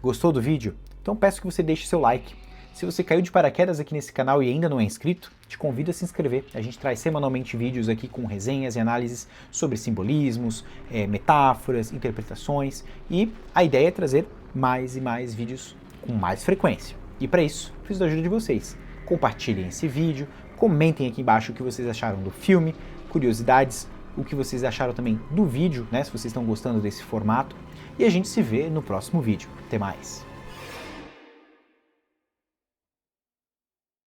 gostou do vídeo? Então peço que você deixe seu like. Se você caiu de paraquedas aqui nesse canal e ainda não é inscrito, te convido a se inscrever. A gente traz semanalmente vídeos aqui com resenhas e análises sobre simbolismos, metáforas, interpretações, e a ideia é trazer mais e mais vídeos com mais frequência. E para isso, preciso da ajuda de vocês. Compartilhem esse vídeo, comentem aqui embaixo o que vocês acharam do filme, curiosidades, o que vocês acharam também do vídeo, né, se vocês estão gostando desse formato, e a gente se vê no próximo vídeo. Até mais!